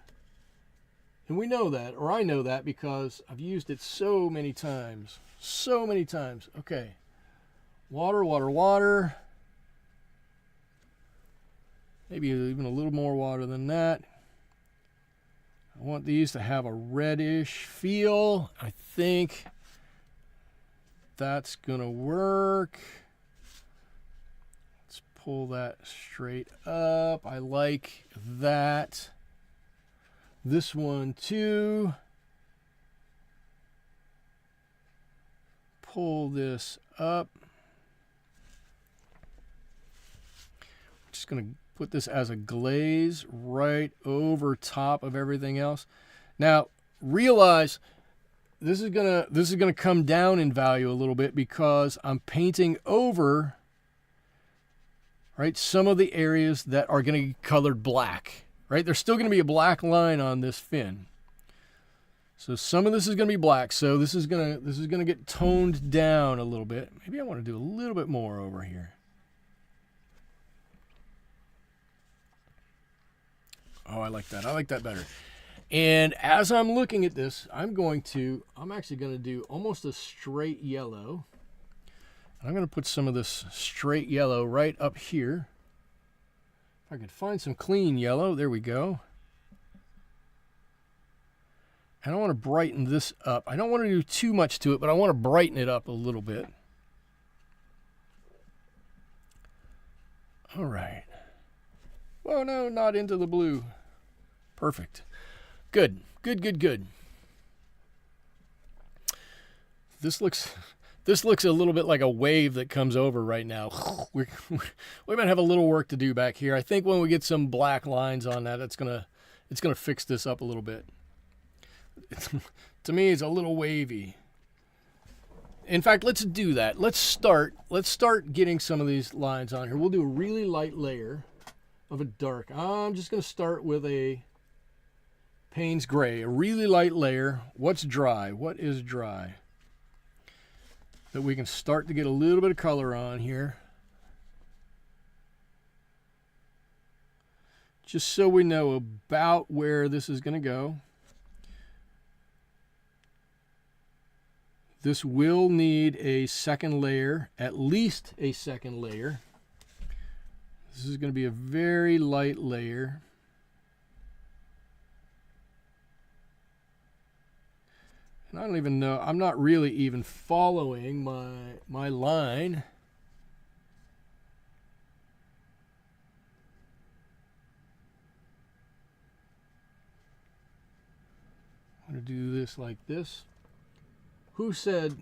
And we know that, or I know that, because I've used it so many times. So many times. Okay. Water, water, water. Maybe even a little more water than that. I want these to have a reddish feel. I think that's going to work. Let's pull that straight up. I like that. This one too. Pull this up. just going to put this as a glaze right over top of everything else. Now, realize this is gonna come down in value a little bit because I'm painting over, right, some of the areas that are going to be colored black. Right, there's still going to be a black line on this fin. So some of this is going to be black. So this is gonna get toned down a little bit. Maybe I want to do a little bit more over here. Oh, I like that. I like that better. And as I'm looking at this, I'm actually going to do almost a straight yellow. I'm going to put some of this straight yellow right up here. If I could find some clean yellow, there we go. And I want to brighten this up. I don't want to do too much to it, but I want to brighten it up a little bit. All right. Oh, no, not into the blue. Perfect. Good, good, good, good. This looks a little bit like a wave that comes over right now. We might have a little work to do back here. I think when we get some black lines on that, it's gonna fix this up a little bit. To me, it's a little wavy. In fact, let's do that. Let's start getting some of these lines on here. We'll do a really light layer of a dark. I'm just gonna start with a Payne's Gray, a really light layer. What's dry? What is dry? That we can start to get a little bit of color on here. Just so we know about where this is going to go. This will need a second layer, at least a second layer. This is going to be a very light layer. And I don't even know, I'm not really even following my line. I'm going to do this like this. Who said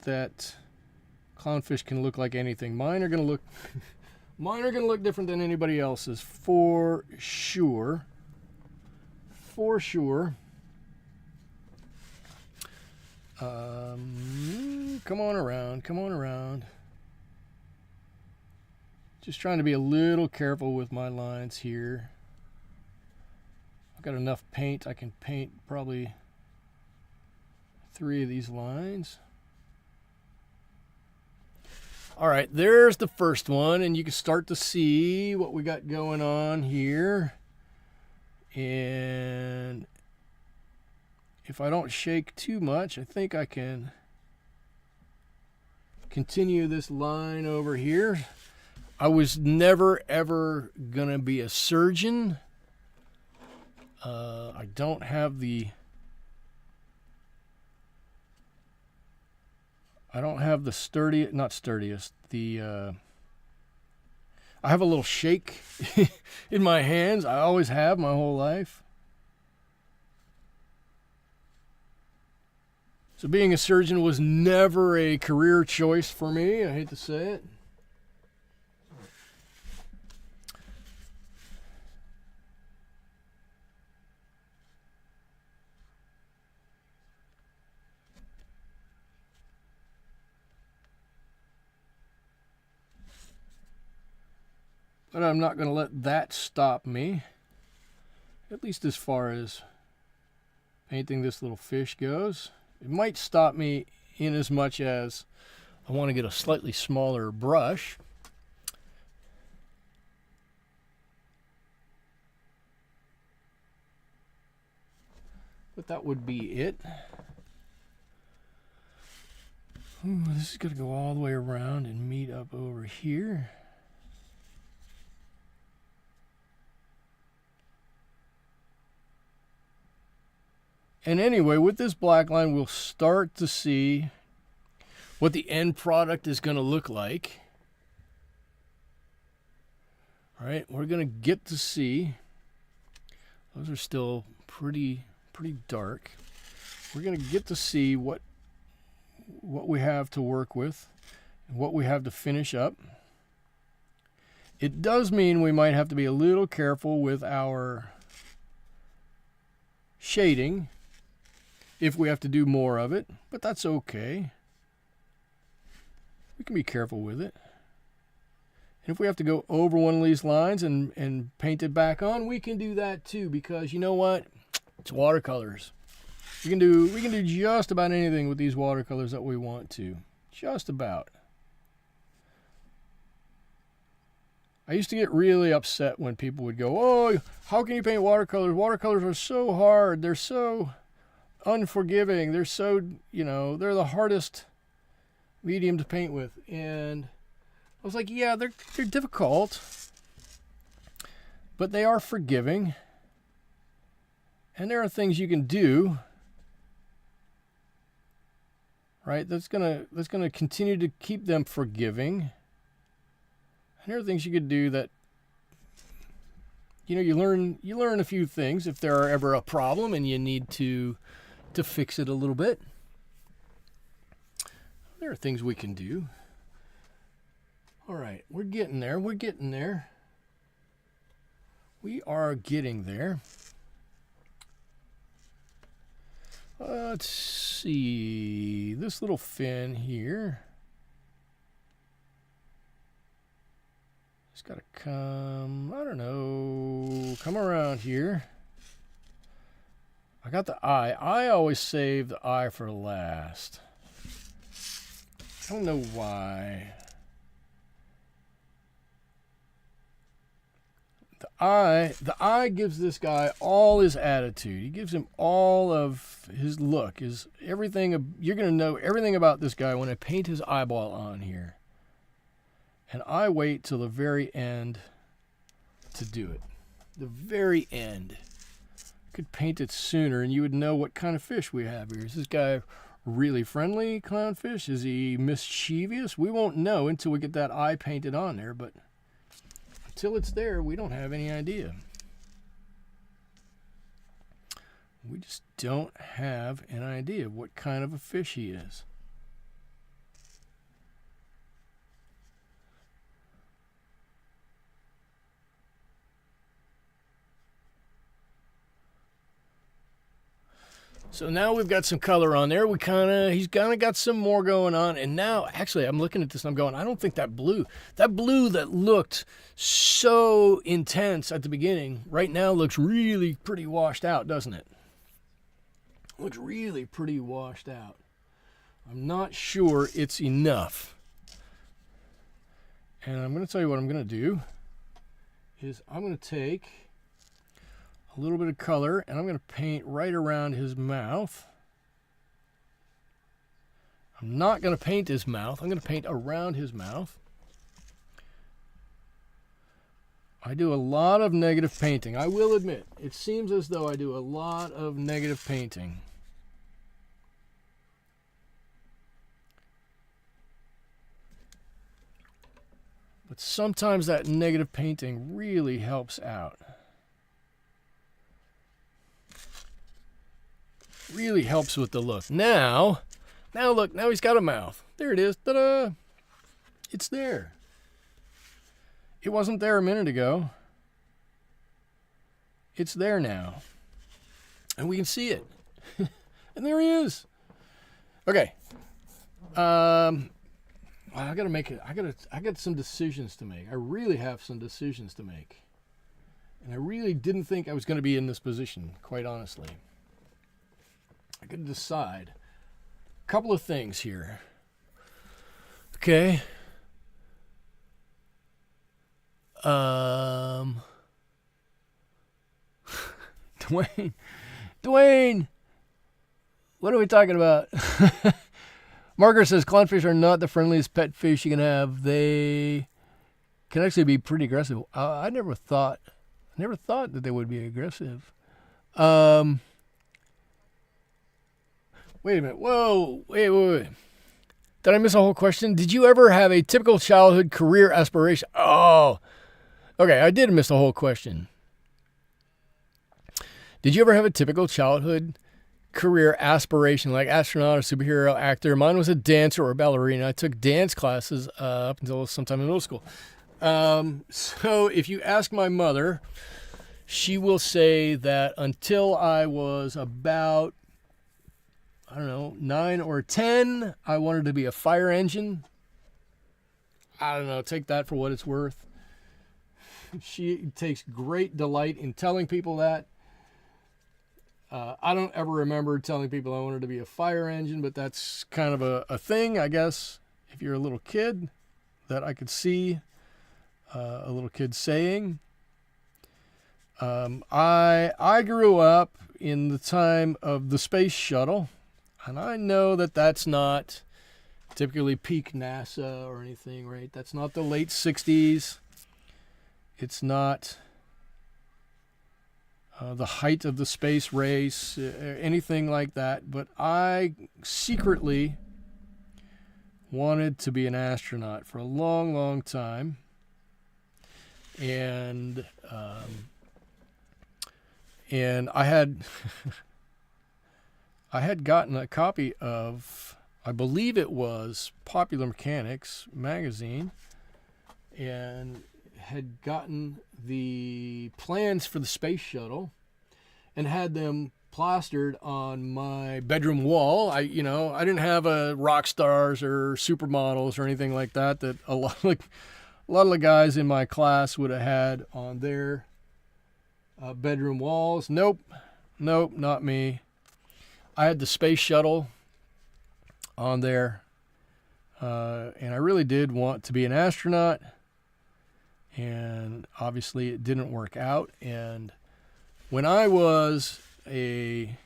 that clownfish can look like anything? Mine are going to look different than anybody else's, for sure. For sure. Come on around. Just trying to be a little careful with my lines here. I've got enough paint. I can paint probably 3 of these lines. All right, there's the first one, and you can start to see what we got going on here. And if I don't shake too much, I think I can continue this line over here. I was never, ever going to be a surgeon. I don't have the not sturdiest, I have a little shake in my hands. I always have my whole life. So being a surgeon was never a career choice for me. I hate to say it. But I'm not going to let that stop me, at least as far as painting this little fish goes. It might stop me in as much as I want to get a slightly smaller brush. But that would be it. Ooh, this is going to go all the way around and meet up over here. And anyway, with this black line, we'll start to see what the end product is going to look like. All right, we're going to get to see, those are still pretty dark. We're going to get to see what what we have to work with, and what we have to finish up. It does mean we might have to be a little careful with our shading if we have to do more of it, but that's okay. We can be careful with it. And if we have to go over one of these lines and paint it back on, we can do that too, because you know what? It's watercolors. We can do just about anything with these watercolors that we want to. Just about. I used to get really upset when people would go, "Oh, how can you paint watercolors? Watercolors are so hard. They're so unforgiving. They're so, they're the hardest medium to paint with." And I was like, yeah, they're difficult, but they are forgiving. And there are things you can do, right? That's gonna continue to keep them forgiving. And there are things you could do that, you learn a few things if there are ever a problem and you need to fix it a little bit. There are things we can do. All right, we're getting there. We are getting there. Let's see. This little fin here. It's got to come, I don't know, come around here. I got the eye. I always save the eye for last. I don't know why. The eye gives this guy all his attitude. He gives him all of his look, his everything. You're going to know everything about this guy when I paint his eyeball on here. And I wait till the very end to do it. The very end. I could paint it sooner and you would know what kind of fish we have here. Is this guy really friendly, clownfish? Is he mischievous? We won't know until we get that eye painted on there, but until it's there, we don't have any idea. We just don't have an idea of what kind of a fish he is. So now we've got some color on there. He's kind of got some more going on. And now, actually, I'm looking at this and I'm going, I don't think that blue that looked so intense at the beginning, right now looks really pretty washed out, doesn't it? Looks really pretty washed out. I'm not sure it's enough. And I'm going to tell you what I'm going to do is I'm going to take a little bit of color, and I'm going to paint right around his mouth. I'm not going to paint his mouth. I'm going to paint around his mouth. I do a lot of negative painting. I will admit, it seems as though I do a lot of negative painting. But sometimes that negative painting really helps out. Really helps with the look. Now look, now he's got a mouth. There it is. Ta-da! It's there. It wasn't there a minute ago. It's there now. And we can see it. And there he is. Okay. I gotta make it. I got some decisions to make. I really have some decisions to make. And I really didn't think I was going to be in this position, quite honestly. I got to decide a couple of things here. Okay. Dwayne, what are we talking about? Margaret says clownfish are not the friendliest pet fish you can have. They can actually be pretty aggressive. I never thought that they would be aggressive. Wait a minute. Whoa. Wait. Did I miss a whole question? Did you ever have a typical childhood career aspiration? Oh, okay. I did miss the whole question. Did you ever have a typical childhood career aspiration, like astronaut or superhero, actor. Mine was a dancer or ballerina. I took dance classes up until sometime in middle school. So if you ask my mother, she will say that until I was about, I don't know, 9 or 10, I wanted to be a fire engine. I don't know, take that for what it's worth. She takes great delight in telling people that. I don't ever remember telling people I wanted to be a fire engine, but that's kind of a thing, I guess, if you're a little kid, that I could see a little kid saying. I grew up in the time of the space shuttle, and I know that that's not typically peak NASA or anything, right? That's not the late 60s. It's not the height of the space race, anything like that. But I secretly wanted to be an astronaut for a long, long time. And I had I had gotten a copy of, I believe it was Popular Mechanics magazine, and had gotten the plans for the space shuttle and had them plastered on my bedroom wall. I didn't have rock stars or supermodels or anything like that a lot of the guys in my class would have had on their bedroom walls. Nope, not me. I had the space shuttle on there, and I really did want to be an astronaut. And obviously it didn't work out. And when I was a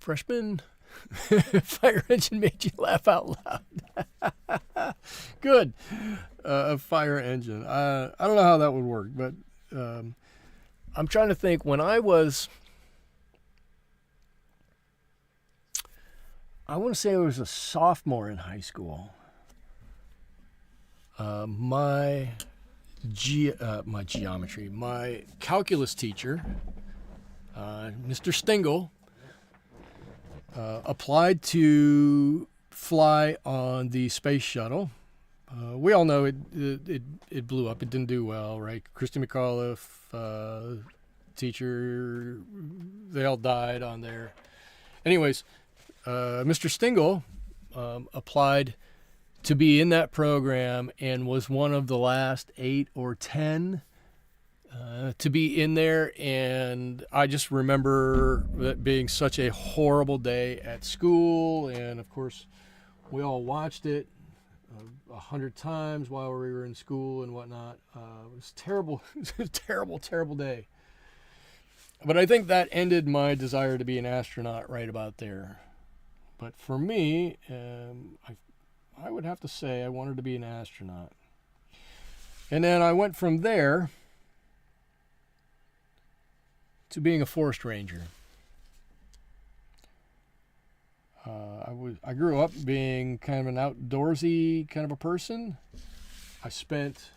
freshman, fire engine made you laugh out loud. Good. A fire engine. I don't know how that would work, but I'm trying to think. When I was, I want to say I was a sophomore in high school. My calculus teacher, Mr. Stingle, applied to fly on the space shuttle. We all know it blew up. It didn't do well, right? Christy McAuliffe, teacher, they all died on there. Anyways, Mr. Stingle applied to be in that program and was one of the last 8 or 10 to be in there. And I just remember that being such a horrible day at school. And of course, we all watched it 100 times while we were in school and whatnot. It was terrible. It was a terrible, terrible day. But I think that ended my desire to be an astronaut right about there. But for me, I would have to say I wanted to be an astronaut. And then I went from there to being a forest ranger. I grew up being kind of an outdoorsy kind of a person. I spent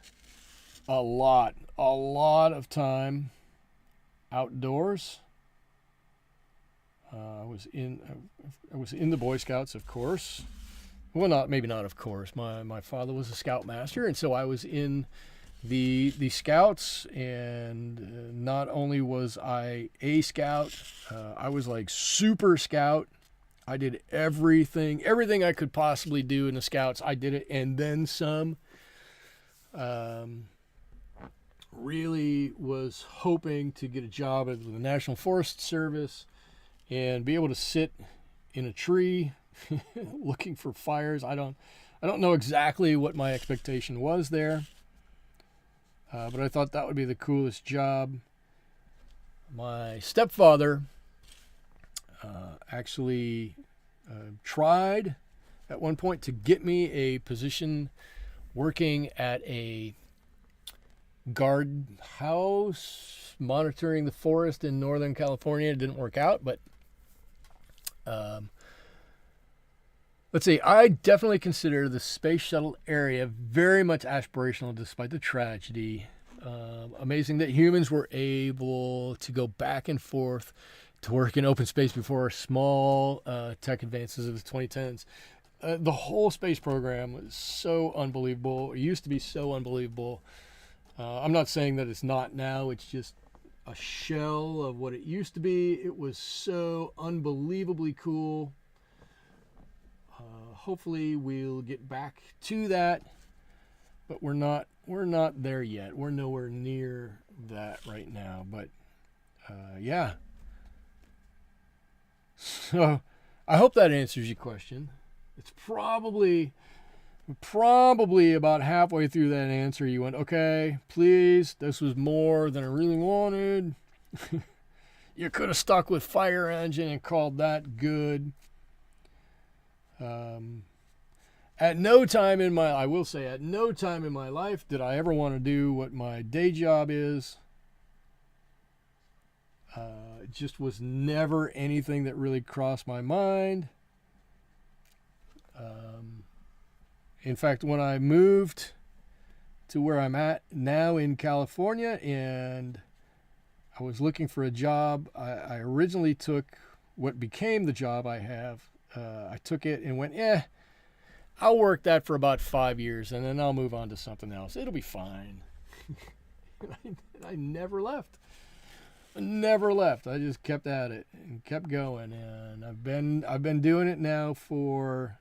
a lot of time outdoors. I was in the Boy Scouts, of course. Well, maybe not of course. My father was a scoutmaster, and so I was in the Scouts. And not only was I a scout, I was like super scout. I did everything I could possibly do in the Scouts. I did it and then some. Really was hoping to get a job at the National Forest Service and be able to sit in a tree looking for fires. I don't know exactly what my expectation was there, but I thought that would be the coolest job. My stepfather actually tried at one point to get me a position working at a guard house monitoring the forest in Northern California. It didn't work out, but let's see. I definitely consider the space shuttle area very much aspirational, despite the tragedy. Amazing that humans were able to go back and forth to work in open space before small tech advances of the 2010s. The whole space program was so unbelievable. It used to be so unbelievable. I'm not saying that it's not now. It's just a shell of what it used to be. It was so unbelievably cool. Hopefully we'll get back to that, but we're not there yet. We're nowhere near that right now. But yeah. So I hope that answers your question. It's probably about halfway through that answer you went, okay, please, this was more than I really wanted. You could have stuck with fire engine and called that good. At no time in my life did I ever want to do what my day job is. It just was never anything that really crossed my mind. In fact, when I moved to where I'm at now in California and I was looking for a job, I originally took what became the job I have. I took it and went, I'll work that for about 5 years and then I'll move on to something else. It'll be fine. I never left. I just kept at it and kept going, and I've been doing it now for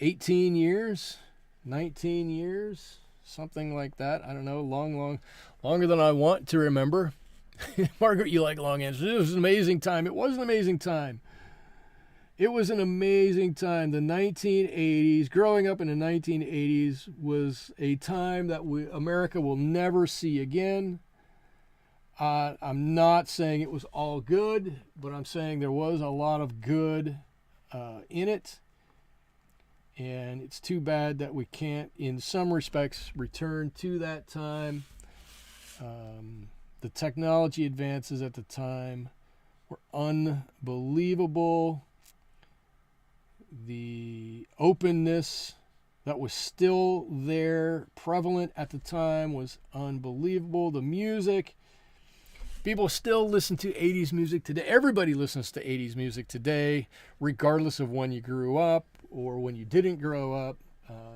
18 years, 19 years, something like that. I don't know, longer than I want to remember. Margaret, you like long answers. It was an amazing time. It was an amazing time. It was an amazing time. The 1980s, growing up in the 1980s, was a time that America will never see again. I'm not saying it was all good, but I'm saying there was a lot of good in it. And it's too bad that we can't, in some respects, return to that time. The technology advances at the time were unbelievable. The openness that was still there, prevalent at the time, was unbelievable. The music. People still listen to 80s music today. Everybody listens to 80s music today, regardless of when you grew up or when you didn't grow up.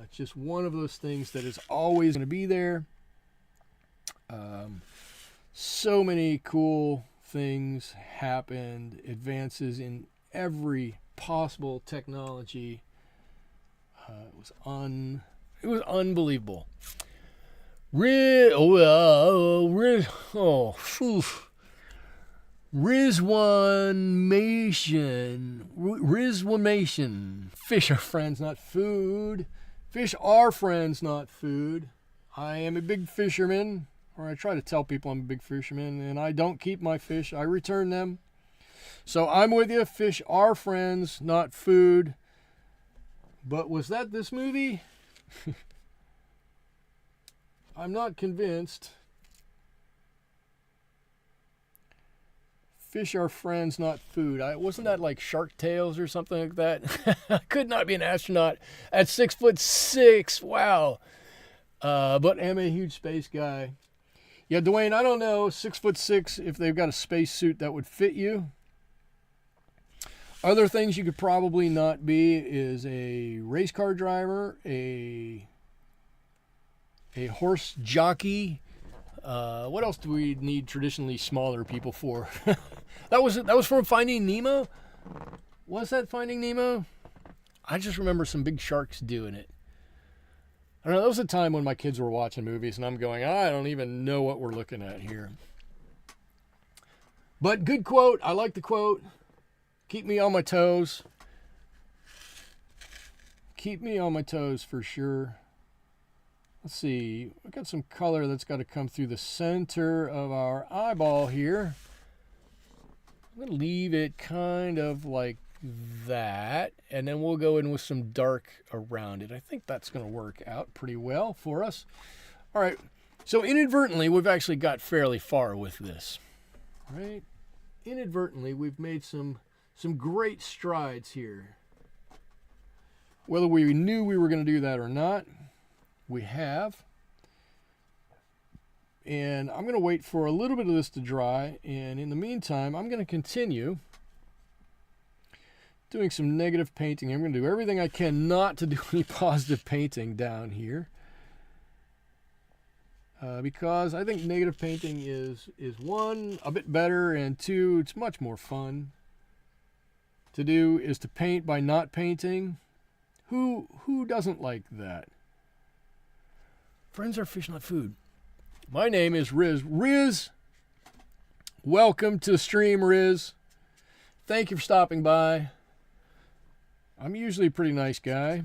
It's just one of those things that is always going to be there. So many cool things happened, advances in every possible technology. It was unbelievable. Rizwanmation. Fish are friends, not food. Fish are friends, not food. I am a big fisherman, or I try to tell people I'm a big fisherman, and I don't keep my fish. I return them. So I'm with you. Fish are friends, not food. But was that this movie? I'm not convinced. Fish are friends, not food. Wasn't that like Shark Tales or something like that? I could not be an astronaut at 6'6". Wow. But am a huge space guy. Yeah, Dwayne, I don't know, 6'6", if they've got a space suit that would fit you. Other things you could probably not be is a race car driver, a horse jockey. What else do we need traditionally smaller people for? That was from Finding Nemo? Was that Finding Nemo? I just remember some big sharks doing it. I don't know, that was a time when my kids were watching movies and I'm going, I don't even know what we're looking at here. But good quote. I like the quote. Keep me on my toes. Keep me on my toes for sure. Let's see. We've got some color that's got to come through the center of our eyeball here. I'm going to leave it kind of like that. And then we'll go in with some dark around it. I think that's going to work out pretty well for us. All right. So inadvertently, we've actually got fairly far with this. Right? Inadvertently, we've made some great strides here. Whether we knew we were going to do that or not, we have. and I'm going to wait for a little bit of this to dry. And in the meantime, I'm going to continue doing some negative painting. I'm going to do everything I can not to do any positive painting down here. Because I think negative painting is one, a bit better, and two, it's much more fun to do, is to paint by not painting. Who doesn't like that? Friends are fish, not food. My name is Riz. Riz, welcome to the stream, Riz. Thank you for stopping by. I'm usually a pretty nice guy.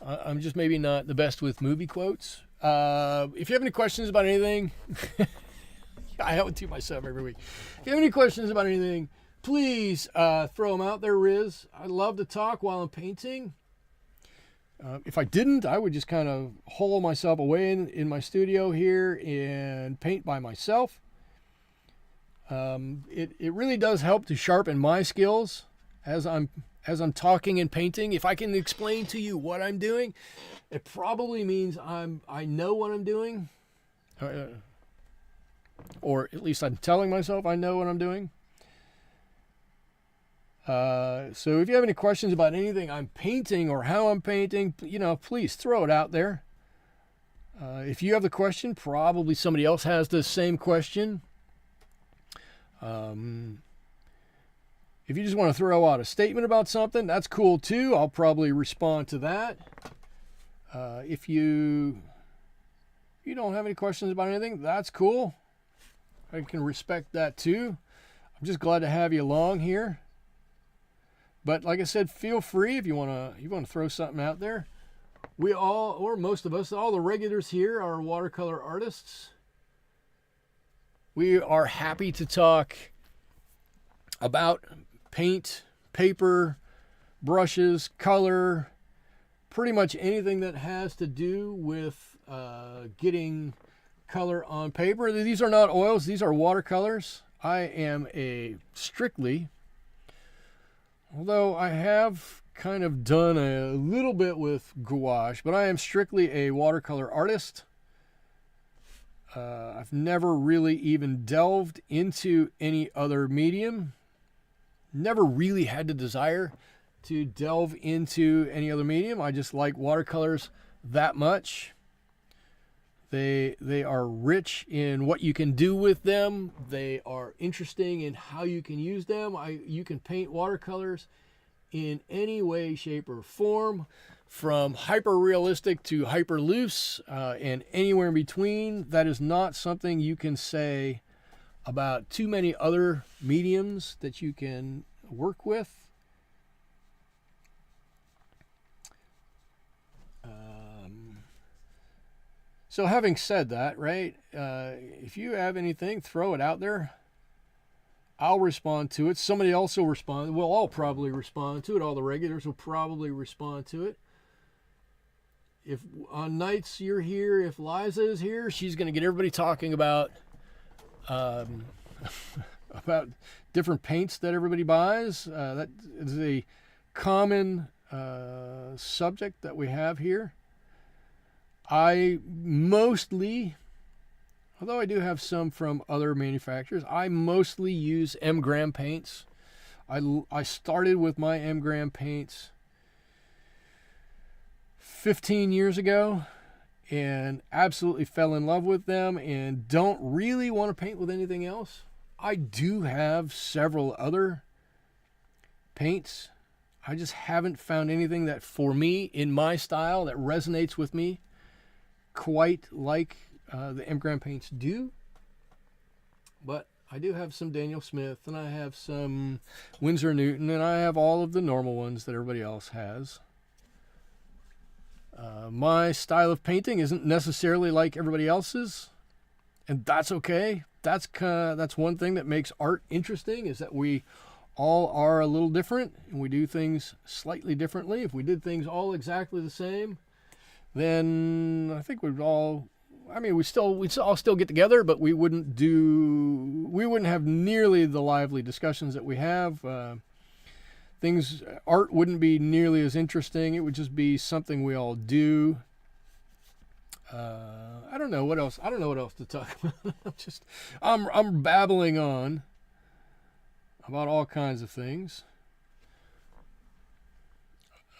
I'm just maybe not the best with movie quotes. If you have any questions about anything, I have it to myself every week. If you have any questions about anything, please throw them out there, Riz. I love to talk while I'm painting. If I didn't, I would just kind of hole myself away in my studio here and paint by myself. It really does help to sharpen my skills as I'm talking and painting. If I can explain to you what I'm doing, it probably means I know what I'm doing, or at least I'm telling myself I know what I'm doing. So if you have any questions about anything I'm painting or how I'm painting, please throw it out there. If you have the question, probably somebody else has the same question. If you just want to throw out a statement about something, that's cool too. I'll probably respond to that. If you don't have any questions about anything, that's cool. I can respect that too. I'm just glad to have you along here. But like I said, feel free if you want to throw something out there. We all, or most of us, all the regulars here are watercolor artists. We are happy to talk about paint, paper, brushes, color, pretty much anything that has to do with getting color on paper. These are not oils, these are watercolors. I am although I have kind of done a little bit with gouache, but I am strictly a watercolor artist. I've never really even delved into any other medium. Never really had the desire to delve into any other medium. I just like watercolors that much. They are rich in what you can do with them. They are interesting in how you can use them. You can paint watercolors in any way, shape, or form, from hyper realistic to hyper loose, and anywhere in between. That is not something you can say about too many other mediums that you can work with. So having said that, right, if you have anything, throw it out there. I'll respond to it. Somebody else will respond. We'll all probably respond to it. All the regulars will probably respond to it. If on nights you're here, if Liza is here, she's going to get everybody talking about about different paints that everybody buys. That is a common subject that we have here. I mostly, although I do have some from other manufacturers, I mostly use M-gram paints. I started with my M-gram paints 15 years ago and absolutely fell in love with them and don't really want to paint with anything else. I do have several other paints. I just haven't found anything that, for me, in my style, that resonates with me quite like the M-gram paints do. But I do have some Daniel Smith, and I have some Winsor Newton, and I have all of the normal ones that everybody else has. My style of painting isn't necessarily like everybody else's, and that's okay. That's one thing that makes art interesting, is that we all are a little different, and we do things slightly differently. If we did things all exactly the same, then I think we'd all still get together, but we wouldn't have nearly the lively discussions that we have. Art wouldn't be nearly as interesting. It would just be something we all do. I don't know what else. I don't know what else to talk about. I'm babbling on about all kinds of things.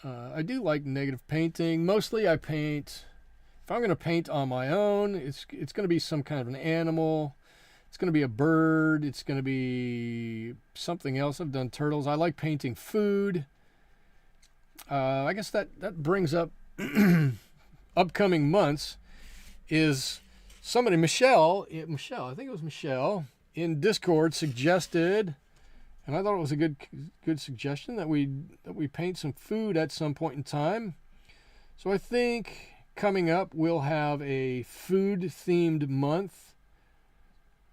I do like negative painting. Mostly I paint, if I'm going to paint on my own, it's going to be some kind of an animal. It's going to be a bird. It's going to be something else. I've done turtles. I like painting food. I guess that brings up upcoming months is somebody, Michelle, I think it was Michelle, in Discord suggested, and I thought it was a good suggestion, that we paint some food at some point in time. So I think coming up we'll have a food-themed month.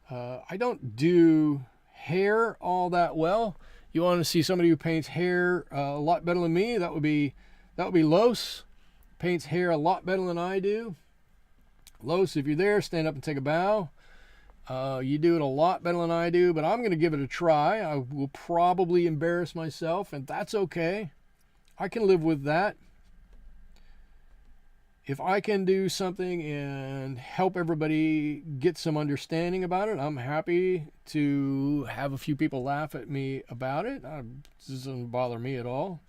I don't do hair all that well. You want to see somebody who paints hair a lot better than me? That would be Los. Paints hair a lot better than I do. Los, if you're there, stand up and take a bow. You do it a lot better than I do, but I'm going to give it a try. I will probably embarrass myself, and that's okay. I can live with that. If I can do something and help everybody get some understanding about it, I'm happy to have a few people laugh at me about it. It doesn't bother me at all.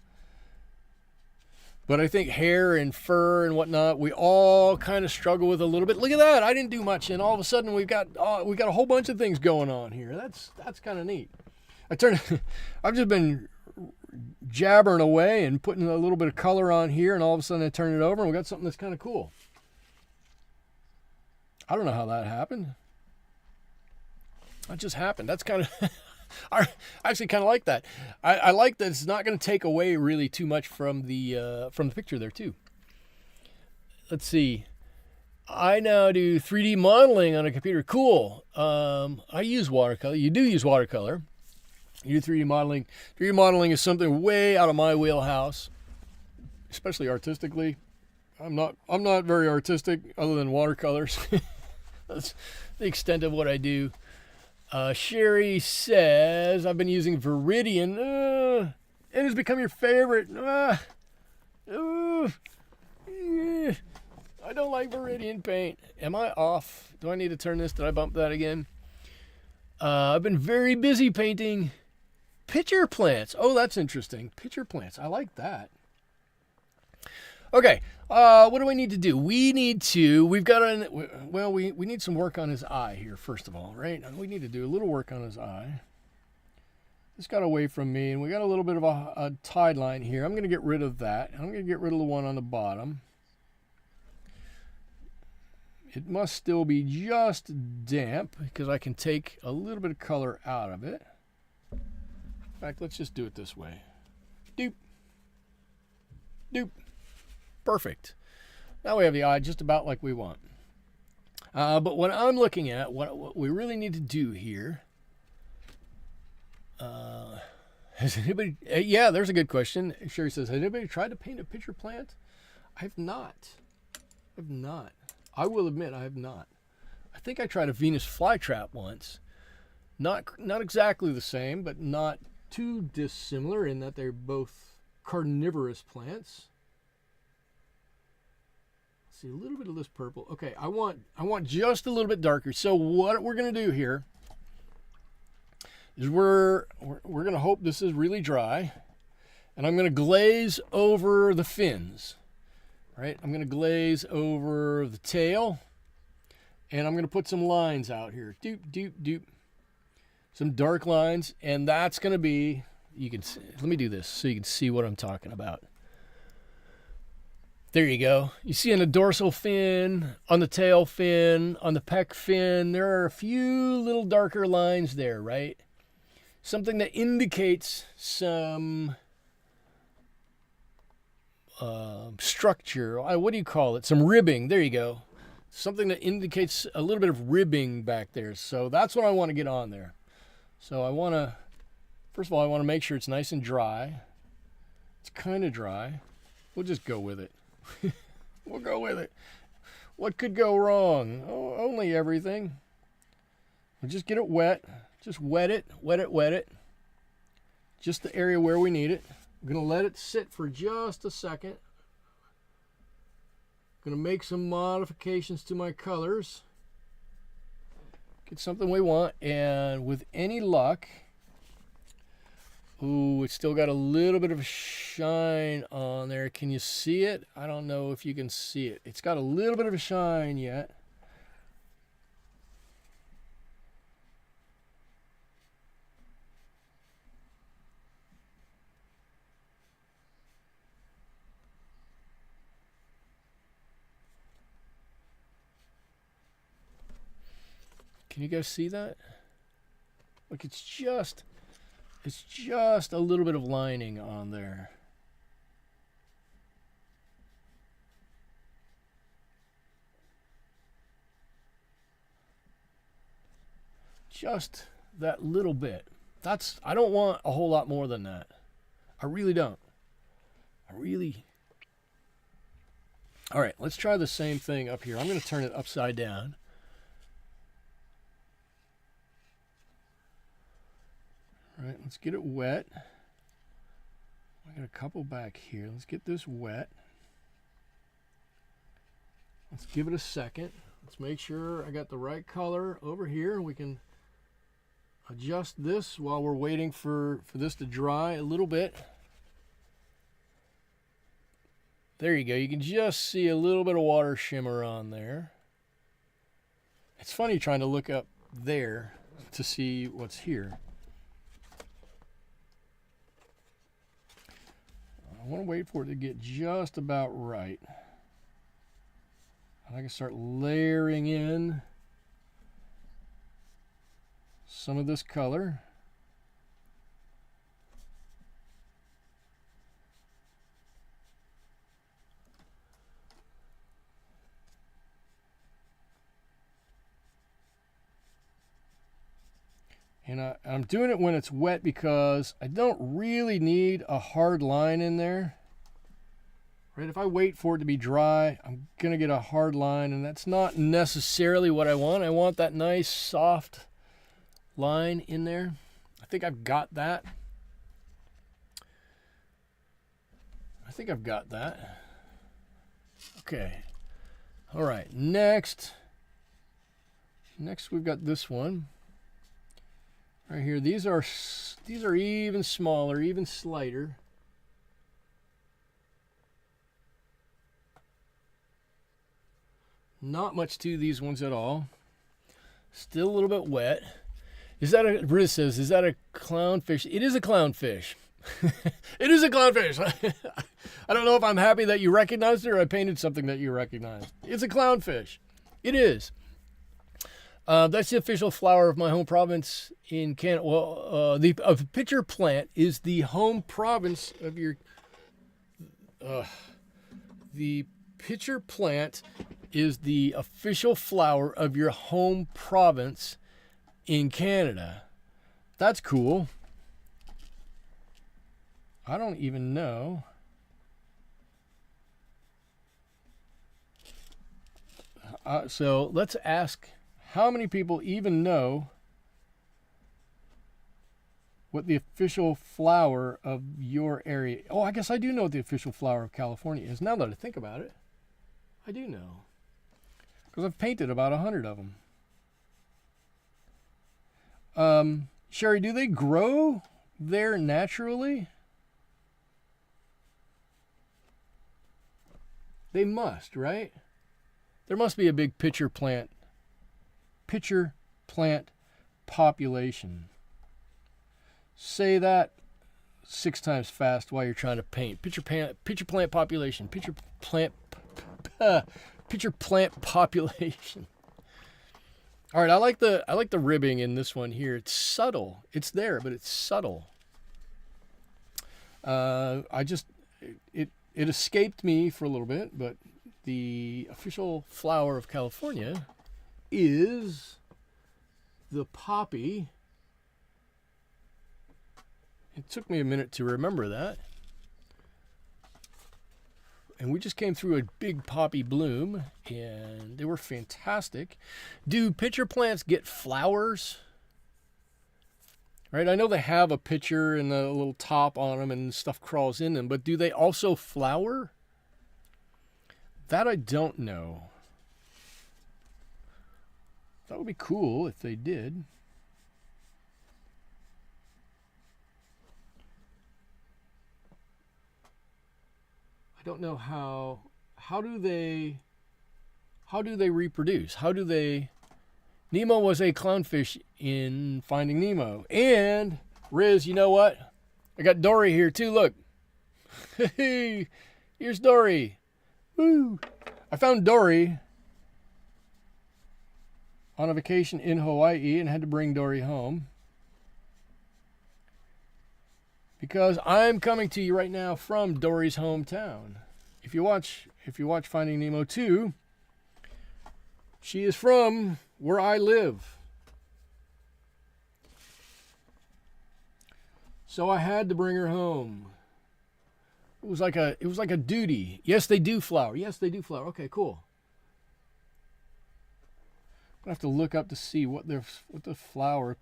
But I think hair and fur and whatnot, we all kind of struggle with a little bit. Look at that. I didn't do much, and all of a sudden we got a whole bunch of things going on here. That's kind of neat. I've just been jabbering away and putting a little bit of color on here, and all of a sudden I turn it over and we got something that's kind of cool. I don't know how that happened. That just happened. That's kind of I actually kind of like that. I like that it's not going to take away really too much from the picture there too. Let's see. I now do 3D modeling on a computer. Cool. I use watercolor. You do use watercolor. You do 3D modeling. 3D modeling is something way out of my wheelhouse, especially artistically. I'm not very artistic other than watercolors. That's the extent of what I do. Sherry says, I've been using Viridian. It has become your favorite. I don't like Viridian paint. Am I off? Do I need to turn this? Did I bump that again? I've been very busy painting pitcher plants. Oh, that's interesting. Pitcher plants. I like that. Okay. What do we need to do? We need some work on his eye here, first of all, right? We need to do a little work on his eye. This got away from me, and we got a little bit of a tide line here. I'm going to get rid of that. I'm going to get rid of the one on the bottom. It must still be just damp because I can take a little bit of color out of it. In fact, let's just do it this way. Doop. Doop. Perfect. Now we have the eye just about like we want. But what I'm looking at, what we really need to do here, has anybody, yeah, there's a good question. Sherry says, has anybody tried to paint a pitcher plant? I've not. I will admit I have not. I think I tried a Venus flytrap once. Not exactly the same, but not too dissimilar in that they're both carnivorous plants. Let's see, a little bit of this purple. Okay, I want just a little bit darker. So what we're going to do here is we're going to hope this is really dry, and I'm going to glaze over the fins. Right? I'm going to glaze over the tail, and I'm going to put some lines out here. Doop, doop, doop. Some dark lines, and that's going to be, you can see, let me do this so you can see what I'm talking about. There you go. You see on the dorsal fin, on the tail fin, on the pec fin, there are a few little darker lines there, right? Something that indicates some structure. What do you call it? Some ribbing. There you go. Something that indicates a little bit of ribbing back there. So that's what I want to get on there. So I want to, first of all, I want to make sure it's nice and dry. It's kind of dry. We'll just go with it. We'll go with it. What could go wrong? Oh, only everything. We'll just get it wet. Just wet it. Just the area where we need it. I'm going to let it sit for just a second. Gonna make some modifications to my colors. Get something we want, and with any luck, ooh, it's still got a little bit of a shine on there. Can you see it? I don't know if you can see it. It's got a little bit of a shine yet. Can you guys see that? Look, it's just a little bit of lining on there. Just that little bit. I don't want a whole lot more than that. I really don't. All right, let's try the same thing up here. I'm going to turn it upside down. All right, let's get it wet. I got a couple back here. Let's get this wet. Let's give it a second. Let's make sure I got the right color over here. We can adjust this while we're waiting for this to dry a little bit. There you go. You can just see a little bit of water shimmer on there. It's funny trying to look up there to see what's here. I want to wait for it to get just about right. I can start layering in some of this color. And I'm doing it when it's wet because I don't really need a hard line in there. Right? If I wait for it to be dry, I'm going to get a hard line, and that's not necessarily what I want. I want that nice, soft line in there. I think I've got that. Okay. All right. Next we've got this one. Right here, these are even smaller, even slighter. Not much to these ones at all. Still a little bit wet. Briz says, is that a clownfish? It is a clownfish. It is a clownfish. I don't know if I'm happy that you recognized it or I painted something that you recognized. It's a clownfish. It is. That's the official flower of my home province in Canada. Well, the pitcher plant is the home province of your. The pitcher plant is the official flower of your home province in Canada. That's cool. I don't even know. So let's ask. How many people even know what the official flower of your area? Oh, I guess I do know what the official flower of California is. Now that I think about it, I do know. Because I've painted about 100 of them. Sherry, do they grow there naturally? They must, right? There must be a big pitcher plant population. Say that 6 times fast while you're trying to paint. Pitcher plant population. Pitcher plant population. All right, I like the ribbing in this one here. It's subtle. It's there, but it's subtle. It escaped me for a little bit, but the official flower of California is the poppy. It took me a minute to remember that. And we just came through a big poppy bloom, and they were fantastic. Do pitcher plants get flowers? Right, I know they have a pitcher and a little top on them and stuff crawls in them, but do they also flower? That I don't know. That would be cool if they did. I don't know how do they reproduce? How do they... Nemo was a clownfish in Finding Nemo. And, Riz, you know what? I got Dori here too, look. Hey, here's Dori. Woo! I found Dori on a vacation in Hawaii and had to bring Dori home. Because I'm coming to you right now from Dori's hometown. If you watch Finding Nemo 2, she is from where I live. So I had to bring her home. It was like a duty. Yes, they do flower. Yes, they do flower. Okay, cool. I have to look up to see what the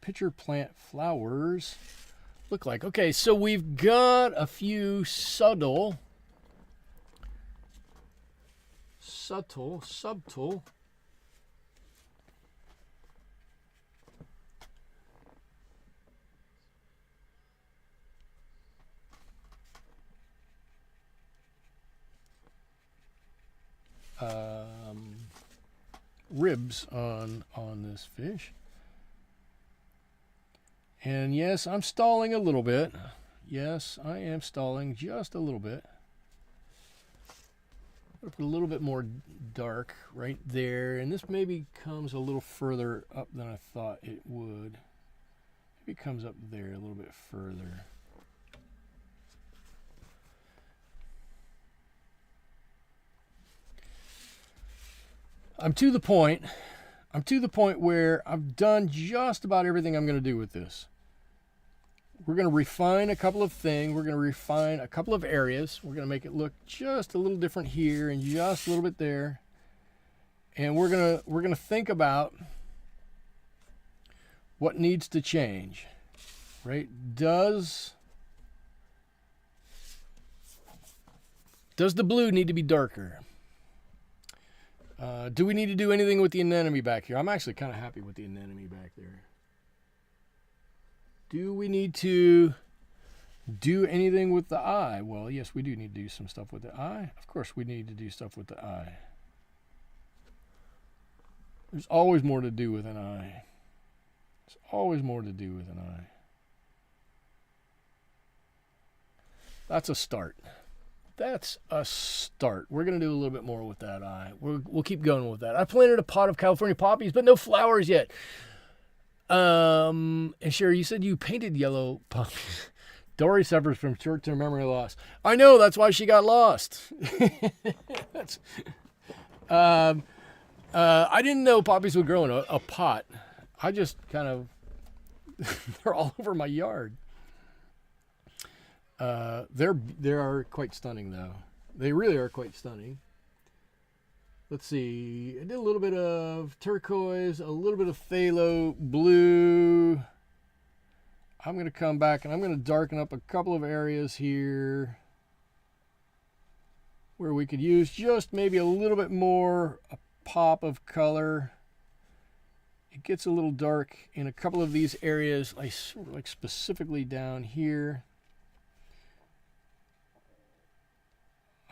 pitcher plant flowers look like. Okay, so we've got a few subtle ribs on this fish. And yes, I'm stalling a little bit. Yes, I am stalling just a little bit. I'm going to put a little bit more dark right there. And this maybe comes a little further up than I thought it would. Maybe it comes up there a little bit further. I'm to the point where I've done just about everything I'm going to do with this. We're going to refine a couple of things. We're going to refine a couple of areas. We're going to make it look just a little different here and just a little bit there. And we're going to think about what needs to change. Right? Does the blue need to be darker? Do we need to do anything with the anemone back here? I'm actually kind of happy with the anemone back there. Do we need to do anything with the eye? Well, yes, we do need to do some stuff with the eye. Of course, we need to do stuff with the eye. There's always more to do with an eye. There's always more to do with an eye. That's a start. That's a start. We're going to do a little bit more with that eye. We'll keep going with that. I planted a pot of California poppies, but no flowers yet. And Sherry, you said you painted yellow poppies. Dori suffers from short-term memory loss. I know, that's why she got lost. I didn't know poppies would grow in a pot. I just kind of, they're all over my yard. They are quite stunning, though. They really are quite stunning. Let's see. I did a little bit of turquoise, a little bit of phthalo blue. I'm going to come back and I'm going to darken up a couple of areas here where we could use just maybe a little bit more a pop of color. It gets a little dark in a couple of these areas, like specifically down here.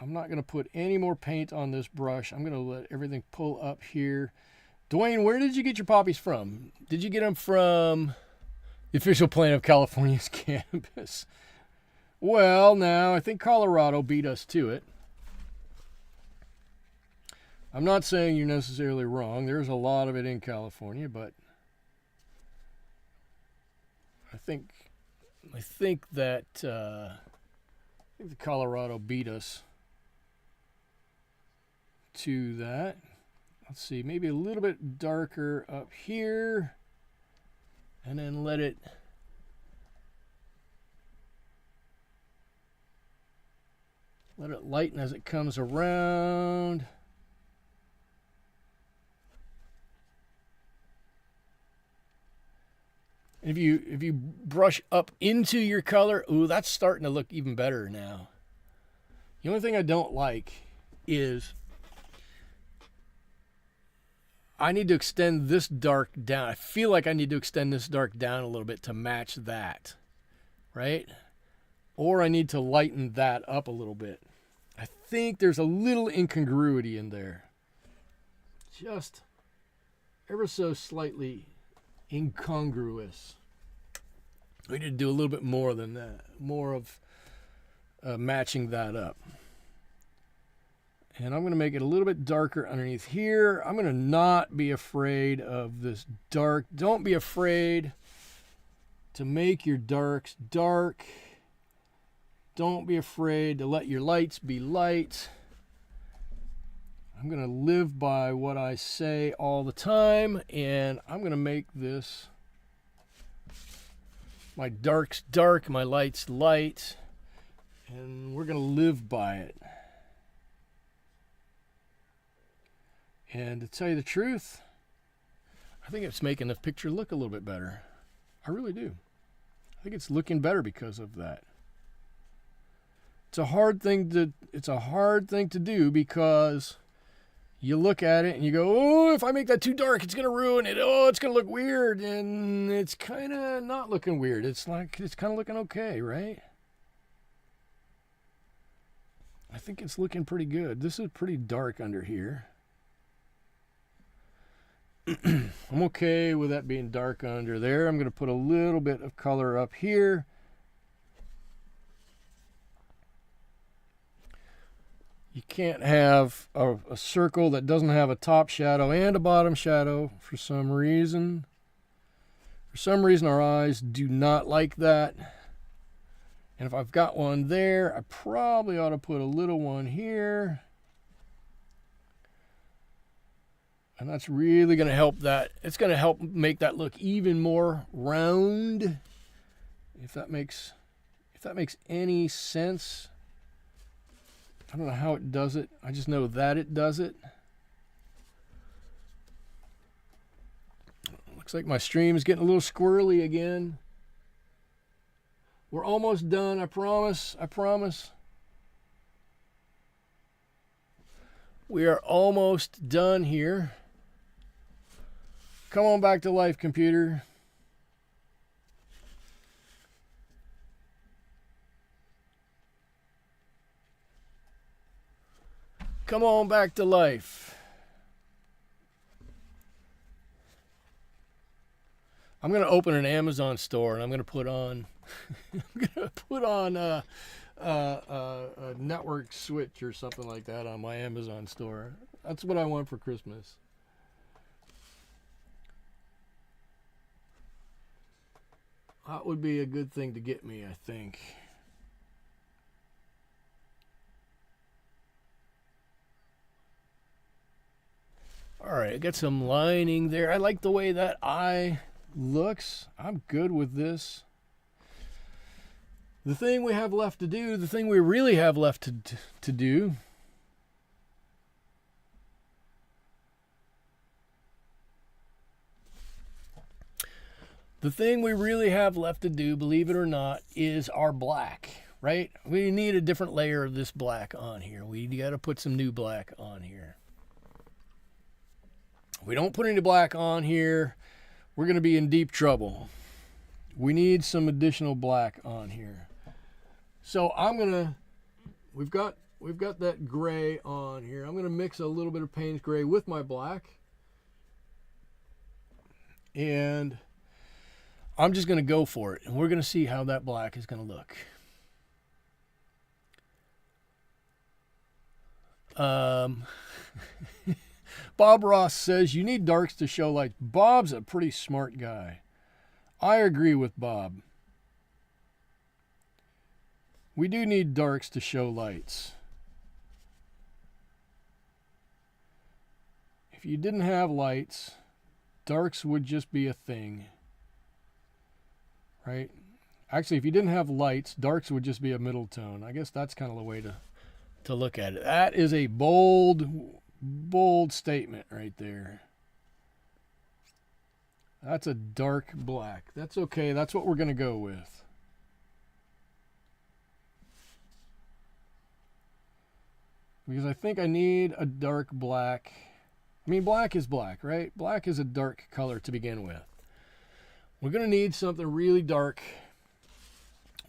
I'm not going to put any more paint on this brush. I'm going to let everything pull up here. Dwayne, where did you get your poppies from? Did you get them from the official Plant of California's campus? Well, now, I think Colorado beat us to it. I'm not saying you're necessarily wrong. There's a lot of it in California, but I think that the Colorado beat us to that. Let's see, maybe a little bit darker up here, and then let it lighten as it comes around. If you brush up into your color, ooh, that's starting to look even better now. The only thing I don't like is I need to extend this dark down. I feel like I need to extend this dark down a little bit to match that, right? Or I need to lighten that up a little bit. I think there's a little incongruity in there. Just ever so slightly incongruous. We need to do a little bit more than that. More of matching that up. And I'm going to make it a little bit darker underneath here. I'm going to not be afraid of this dark. Don't be afraid to make your darks dark. Don't be afraid to let your lights be light. I'm going to live by what I say all the time, and I'm going to make this my darks dark, my lights light, and we're going to live by it. And to tell you the truth, I think it's making the picture look a little bit better. I really do. I think it's looking better because of that. It's a hard thing to do because you look at it and you go, oh, if I make that too dark, it's going to ruin it. Oh, it's going to look weird. And it's kind of not looking weird. It's kind of looking okay, right? I think it's looking pretty good. This is pretty dark under here. I'm okay with that being dark under there. I'm going to put a little bit of color up here. You can't have a circle that doesn't have a top shadow and a bottom shadow for some reason. For some reason, our eyes do not like that. And if I've got one there, I probably ought to put a little one here. And that's really going to help that. It's going to help make that look even more round. If that makes any sense. I don't know how it does it. I just know that it does it. Looks like my stream is getting a little squirrely again. We're almost done, I promise. I promise. We are almost done here. Come on back to life, computer. Come on back to life. I'm going to open an Amazon store and I'm going to put on a network switch or something like that on my Amazon store. That's what I want for Christmas. That would be a good thing to get me, I think. All right, I got some lining there. I like the way that eye looks. I'm good with this. The thing we have left to do, the thing we really have left to do, the thing we really have left to do, believe it or not, is our black, right? We need a different layer of this black on here. We got to put some new black on here. If we don't put any black on here, we're going to be in deep trouble. We need some additional black on here. So we've got that gray on here. I'm going to mix a little bit of Payne's gray with my black. And I'm just going to go for it. And we're going to see how that black is going to look. Bob Ross says you need darks to show light. Bob's a pretty smart guy. I agree with Bob. We do need darks to show lights. If you didn't have lights, darks would just be a thing. Right? Actually, if you didn't have lights, darks would just be a middle tone. I guess that's kind of the way to look at it. That is a bold statement right there. That's a dark black. That's okay. That's what we're going to go with. Because I think I need a dark black. I mean, black is black, right? Black is a dark color to begin with. We're going to need something really dark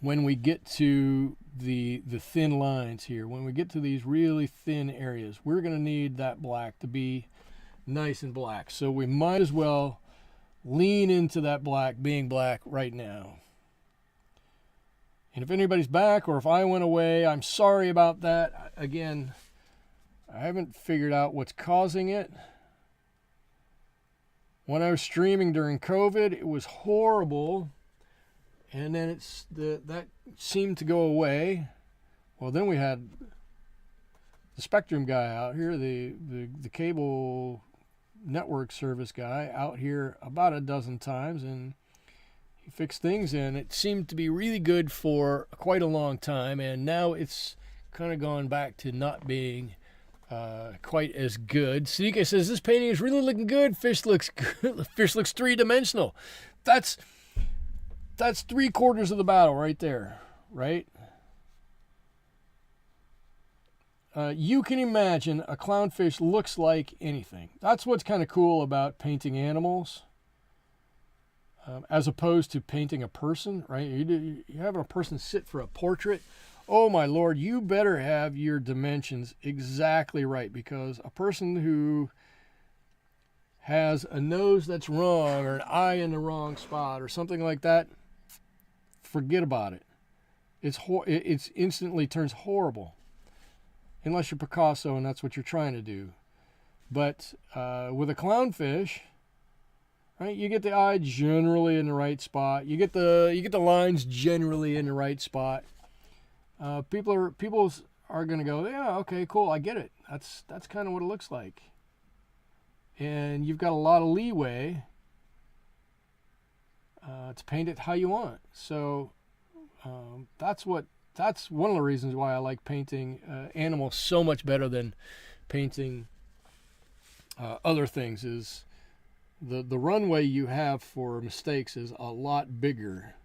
when we get to the thin lines here. When we get to these really thin areas, we're going to need that black to be nice and black. So we might as well lean into that black being black right now. And if anybody's back or if I went away, I'm sorry about that. Again, I haven't figured out what's causing it. When I was streaming during COVID, it was horrible. And then that seemed to go away. Well, then we had the Spectrum guy out here, the cable network service guy out here about a dozen times, and he fixed things, and it seemed to be really good for quite a long time. And now it's kind of gone back to not being quite as good. Sidike says this painting is really looking good. Fish looks good. Fish looks three-dimensional. That's 3/4 of the battle right there, right? You can imagine a clownfish looks like anything. That's what's kind of cool about painting animals, as opposed to painting a person, right? You're having a person sit for a portrait. Oh my Lord, you better have your dimensions exactly right, because a person who has a nose that's wrong or an eye in the wrong spot or something like that, forget about it. It's instantly turns horrible, unless you're Picasso and that's what you're trying to do. But with a clownfish, right, you get the eye generally in the right spot. You get the lines generally in the right spot. People are going to go, yeah, okay, cool, I get it. That's kind of what it looks like. And you've got a lot of leeway to paint it how you want. So that's one of the reasons why I like painting animals so much better than painting other things. Is the runway you have for mistakes is a lot bigger.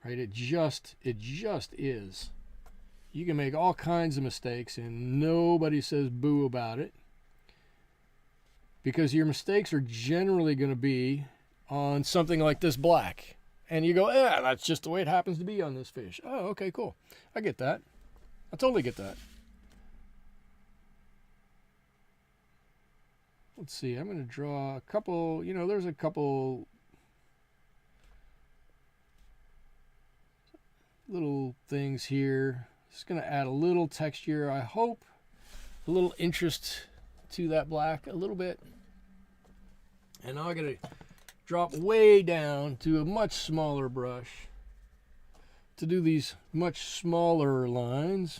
Right? It just is. You can make all kinds of mistakes and nobody says boo about it, because your mistakes are generally going to be on something like this black. And you go, yeah, that's just the way it happens to be on this fish. Oh, okay, cool. I get that. I totally get that. Let's see. I'm going to draw a couple, there's a couple little things here. Just going to add a little texture. I hope a little interest to that black a little bit. And now I'm going to drop way down to a much smaller brush to do these much smaller lines.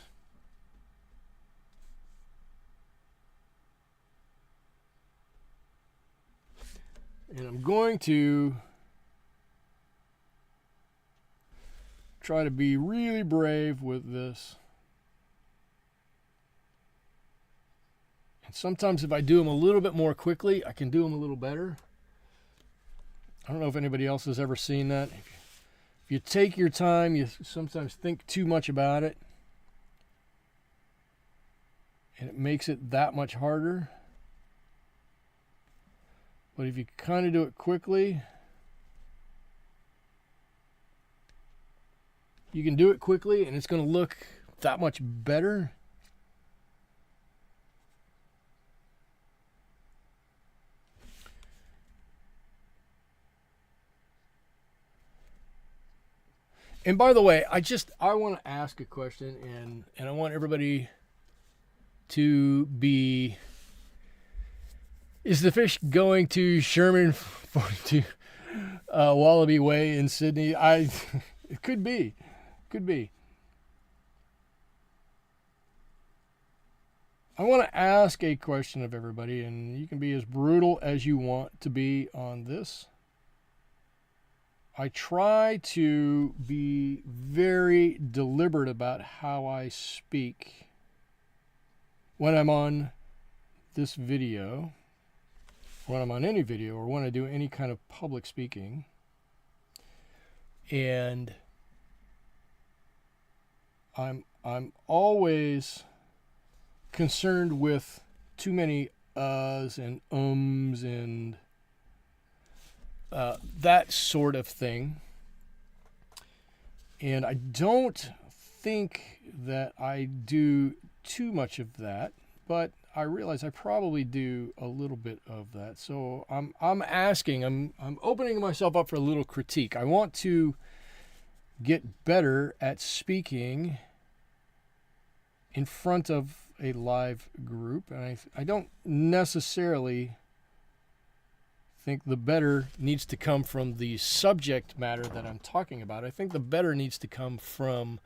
And I'm going to try to be really brave with this. And sometimes if I do them a little bit more quickly, I can do them a little better. I don't know if anybody else has ever seen that. If you take your time, you sometimes think too much about it, and it makes it that much harder. But if you kind of do it quickly, you can do it quickly and it's going to look that much better. And by the way, I want to ask a question, and I want everybody to be, is the fish going to Sherman 42 Wallaby Way in Sydney? It could be. Could be. I want to ask a question of everybody, and you can be as brutal as you want to be on this. I try to be very deliberate about how I speak when I'm on this video, when I'm on any video, or when I do any kind of public speaking. And I'm always concerned with too many uhs and ums and that sort of thing. And I don't think that I do too much of that, but I realize I probably do a little bit of that. So I'm opening myself up for a little critique. I want to get better at speaking in front of a live group, and I don't necessarily think the better needs to come from the subject matter that I'm talking about. I think the better needs to come from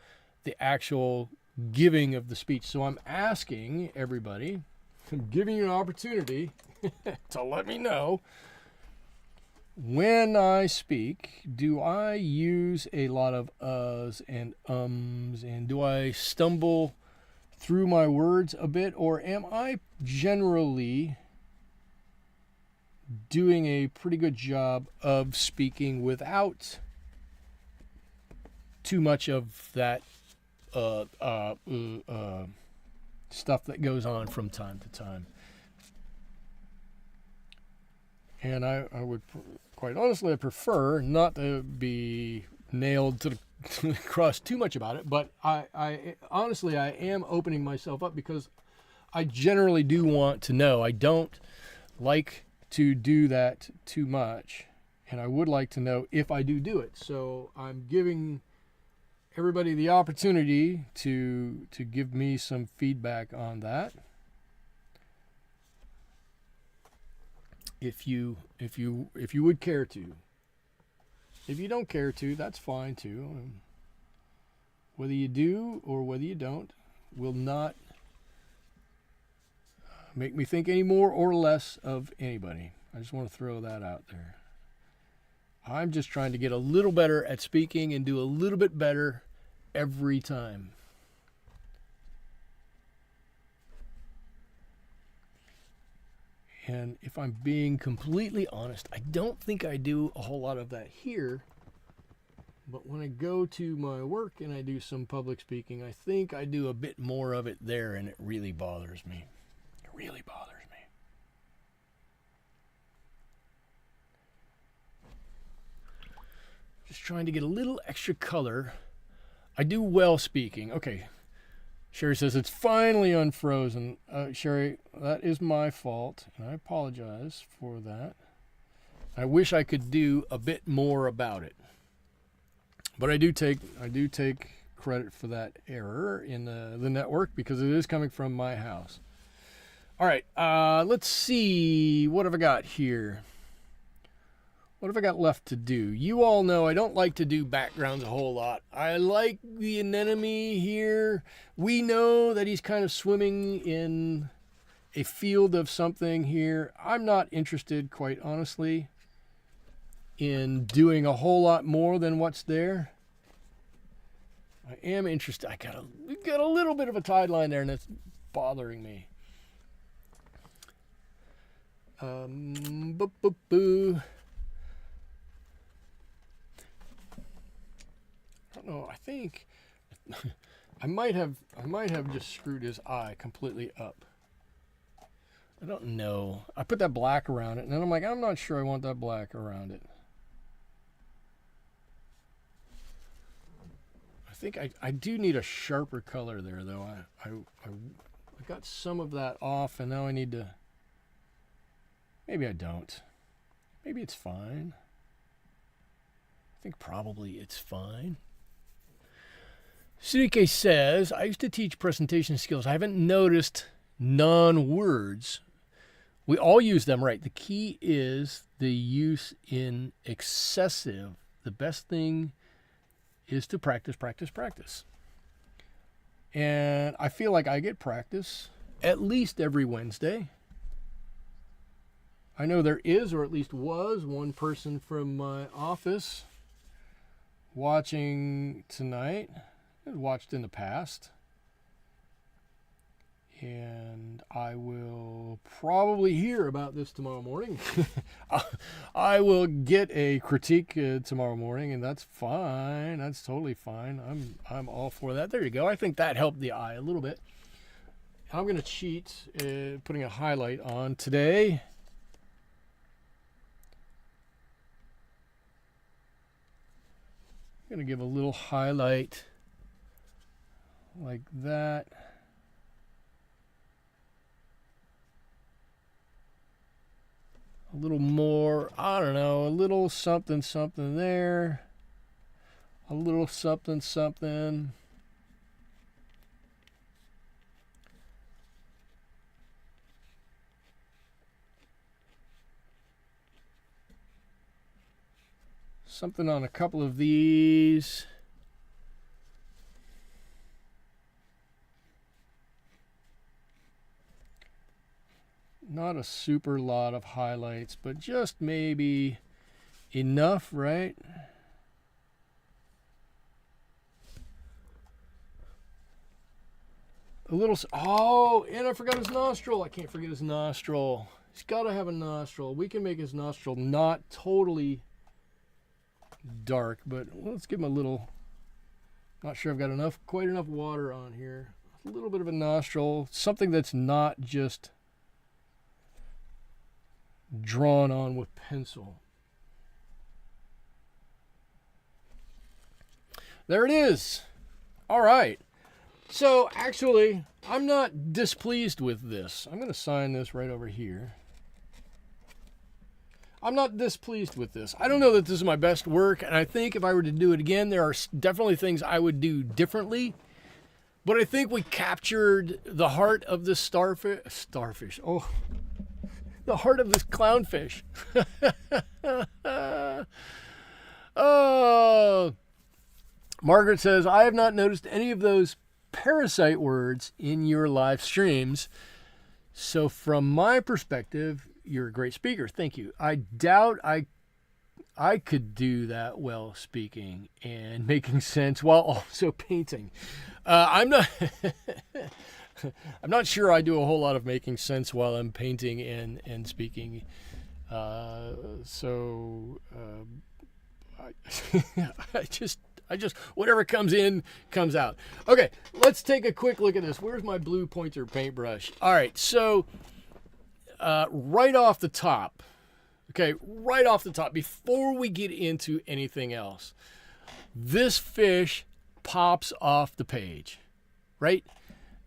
the actual giving of the speech. So I'm asking everybody, I'm giving you an opportunity to let me know, when I speak, do I use a lot of uhs and ums, and do I stumble through my words a bit, or am I generally doing a pretty good job of speaking without too much of that stuff that goes on from time to time? And I would, quite honestly, I prefer not to be nailed to the cross too much about it, but I honestly, I am opening myself up because I generally do want to know. I don't like to do that too much, and I would like to know if I do it. So I'm giving everybody the opportunity to give me some feedback on that. If you would care to. If you don't care to, that's fine too. Whether you do or whether you don't will not make me think any more or less of anybody. I just want to throw that out there. I'm just trying to get a little better at speaking and do a little bit better every time. And if I'm being completely honest, I don't think I do a whole lot of that here. But when I go to my work and I do some public speaking, I think I do a bit more of it there, and it really bothers me. It really bothers me. Just trying to get a little extra color. I do well speaking. Okay. Sherry says it's finally unfrozen. Sherry, that is my fault, and I apologize for that. I wish I could do a bit more about it. But I do take credit for that error in the network, because it is coming from my house. All right, let's see. What have I got here? What have I got left to do? You all know I don't like to do backgrounds a whole lot. I like the anemone here. We know that he's kind of swimming in a field of something here. I'm not interested, quite honestly, in doing a whole lot more than what's there. I am interested. I got a little bit of a tide line there, and it's bothering me. Boo. I don't know. I think I might have just screwed his eye completely up. I don't know. I put that black around it, and then I'm like, I'm not sure I want that black around it. I think I do need a sharper color there, though. I got some of that off, and now I need to. Maybe I don't. Maybe it's fine. I think probably it's fine. Sunike says, I used to teach presentation skills. I haven't noticed non-words. We all use them, right? The key is the use in excessive. The best thing is to practice. And I feel like I get practice at least every Wednesday. I know there is, or at least was, one person from my office watching tonight. I've watched in the past. And I will probably hear about this tomorrow morning. I will get a critique tomorrow morning, and that's fine. That's totally fine. I'm all for that. There you go. I think that helped the eye a little bit. I'm going to cheat putting a highlight on today. I'm going to give a little highlight like that. A little more, I don't know, a little something something there. A little something something. Something on a couple of these. Not a super lot of highlights, but just maybe enough, right? A little, oh, and I forgot his nostril. I can't forget his nostril. He's got to have a nostril. We can make his nostril not totally dark, but let's give him a little, not sure I've got quite enough water on here. A little bit of a nostril, something that's not just drawn on with pencil. There it is. All right. So actually, I'm not displeased with this. I'm going to sign this right over here. I'm not displeased with this. I don't know that this is my best work, and I think if I were to do it again, there are definitely things I would do differently. But I think we captured the heart of this starfish. Oh, the heart of this clownfish. Oh, Margaret says, I have not noticed any of those parasite words in your live streams. So from my perspective, you're a great speaker. Thank you. I doubt I could do that well, speaking and making sense while also painting. I'm not I'm not sure I do a whole lot of making sense while I'm painting and speaking. I just whatever comes in comes out. Okay, let's take a quick look at this. Where's my blue pointer paintbrush? All right, so right off the top, before we get into anything else, this fish pops off the page, right?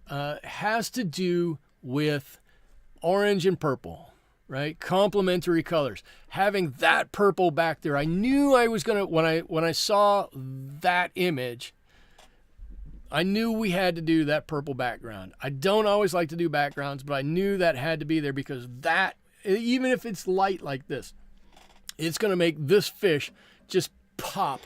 Has to do with orange and purple, right? Complementary colors. Having that purple back there, I knew I was gonna, when I saw that image, I knew we had to do that purple background. I don't always like to do backgrounds, but I knew that had to be there because that, even if it's light like this, it's gonna make this fish just pop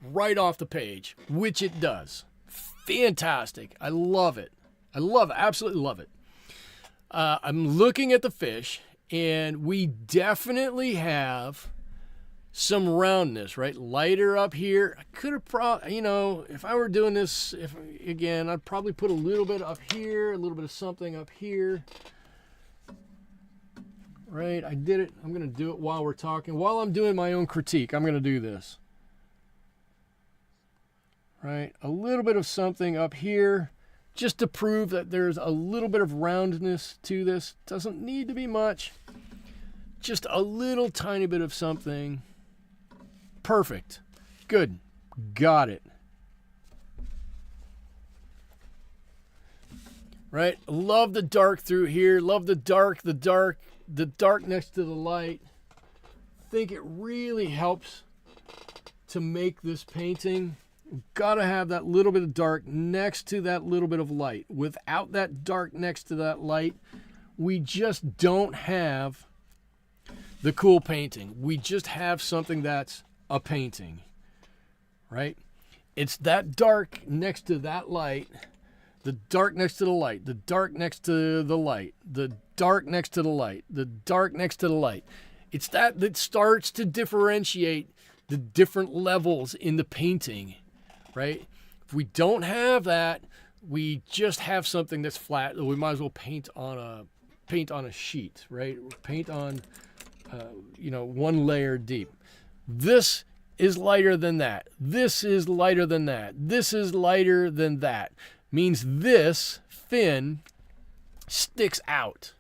right off the page, which it does. Fantastic. I love it. Absolutely love it. I'm looking at the fish, and we definitely have some roundness, right? Lighter up here. I could have if I were doing this, I'd probably put a little bit up here, a little bit of something up here. Right, I did it. I'm going to do it while we're talking. While I'm doing my own critique, I'm going to do this. Right, a little bit of something up here, just to prove that there's a little bit of roundness to this. Doesn't need to be much. Just a little tiny bit of something. Perfect. Good. Got it. Right? Love the dark through here. Love the dark next to the light. Think it really helps to make this painting. Gotta have that little bit of dark next to that little bit of light. Without that dark next to that light, we just don't have the cool painting. We just have something that's a painting, right? It's that dark next to that light, the dark next to the light, the dark next to the light, the dark next to the light, the dark next to the light. It's that starts to differentiate the different levels in the painting. Right? If we don't have that, we just have something that's flat. We might as well paint on a sheet, right? Paint on, one layer deep. This is lighter than that. This is lighter than that. This is lighter than that. Means this fin sticks out.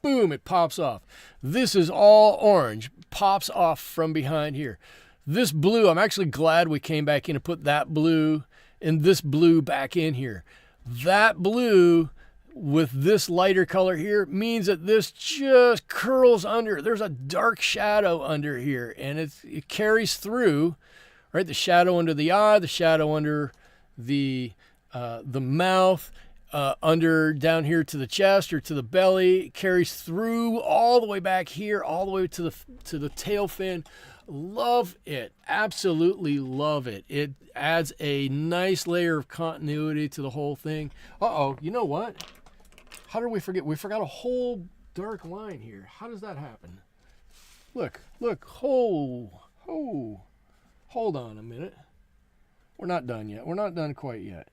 Boom, it pops off. This is all orange, pops off from behind here. This blue, I'm actually glad we came back in and put that blue and this blue back in here. That blue with this lighter color here means that this just curls under. There's a dark shadow under here, and it carries through, right? The shadow under the eye, the shadow under the mouth, under down here to the chest or to the belly, carries through all the way back here, all the way to the tail fin. Love it. Absolutely love it. It adds a nice layer of continuity to the whole thing. Uh-oh, you know what? How did we forget? We forgot a whole dark line here. How does that happen? Look, hold on a minute. We're not done yet. We're not done quite yet.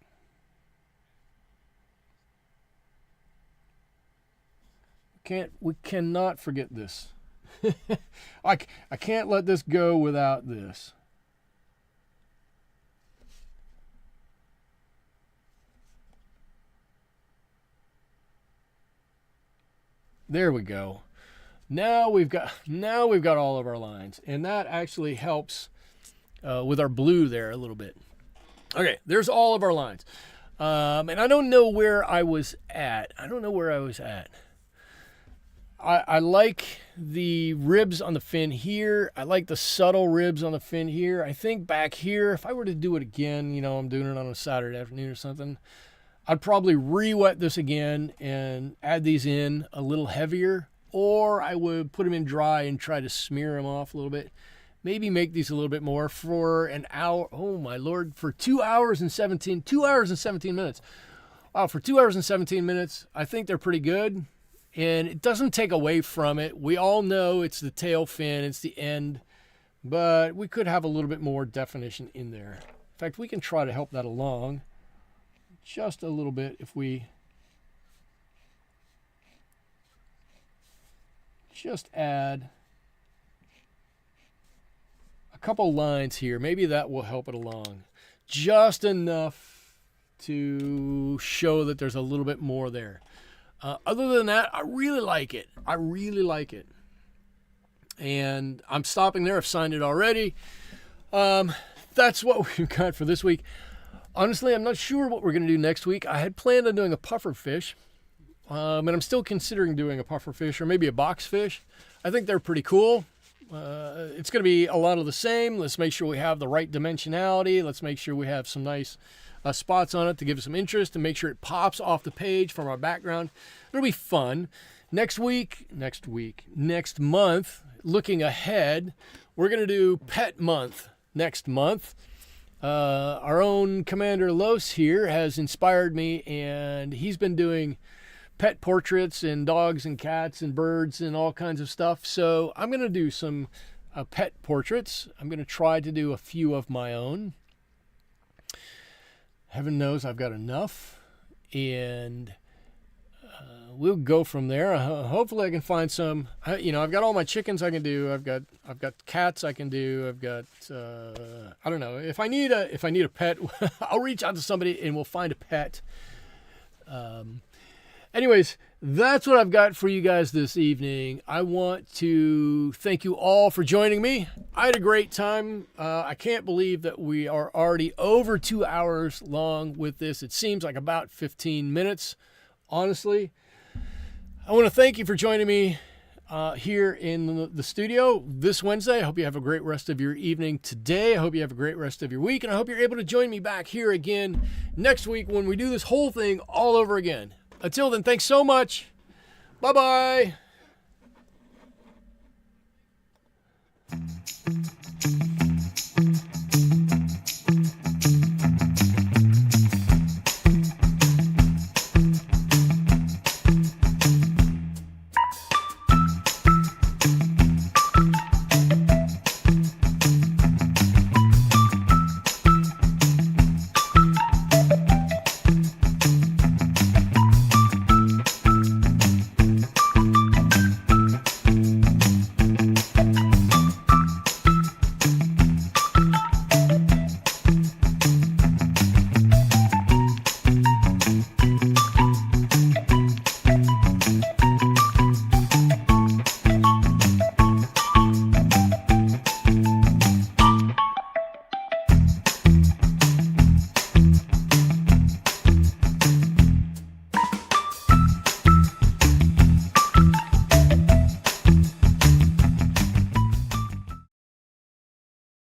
We cannot forget this. I can't let this go without this. There we go. Now we've got all of our lines, and that actually helps with our blue there a little bit. Okay, there's all of our lines. And I don't know where I was at. I like the ribs on the fin here. I like the subtle ribs on the fin here. I think back here, if I were to do it again, I'm doing it on a Saturday afternoon or something, I'd probably re-wet this again and add these in a little heavier, or I would put them in dry and try to smear them off a little bit. Maybe make these a little bit more for an hour. Oh my Lord, for 2 hours and 17 minutes. Wow, for 2 hours and 17 minutes, I think they're pretty good. And it doesn't take away from it. We all know it's the tail fin, it's the end, but we could have a little bit more definition in there. In fact, we can try to help that along just a little bit if we just add a couple lines here. Maybe that will help it along. Just enough to show that there's a little bit more there. Other than that, I really like it. And I'm stopping there. I've signed it already. That's what we've got for this week. Honestly, I'm not sure what we're going to do next week. I had planned on doing a puffer fish. And I'm still considering doing a puffer fish or maybe a box fish. I think they're pretty cool. It's going to be a lot of the same. Let's make sure we have the right dimensionality. Let's make sure we have some nice spots on it to give it some interest and make sure it pops off the page from our background. It'll be fun. Next month, looking ahead, we're going to do Pet Month next month. Our own Commander Los here has inspired me, and he's been doing pet portraits and dogs and cats and birds and all kinds of stuff. So I'm going to do some pet portraits. I'm going to try to do a few of my own. Heaven knows I've got enough, and we'll go from there. Hopefully I can find some. I've got all my chickens I can do. I've got cats I can do. I've got I don't know. If I need a pet, I'll reach out to somebody and we'll find a pet. Anyways, that's what I've got for you guys this evening. I want to thank you all for joining me. I had a great time. I can't believe that we are already over 2 hours long with this. It seems like about 15 minutes, honestly. I want to thank you for joining me here in the studio this Wednesday. I hope you have a great rest of your evening today. I hope you have a great rest of your week, and I hope you're able to join me back here again next week when we do this whole thing all over again. Until then, thanks so much. Bye-bye.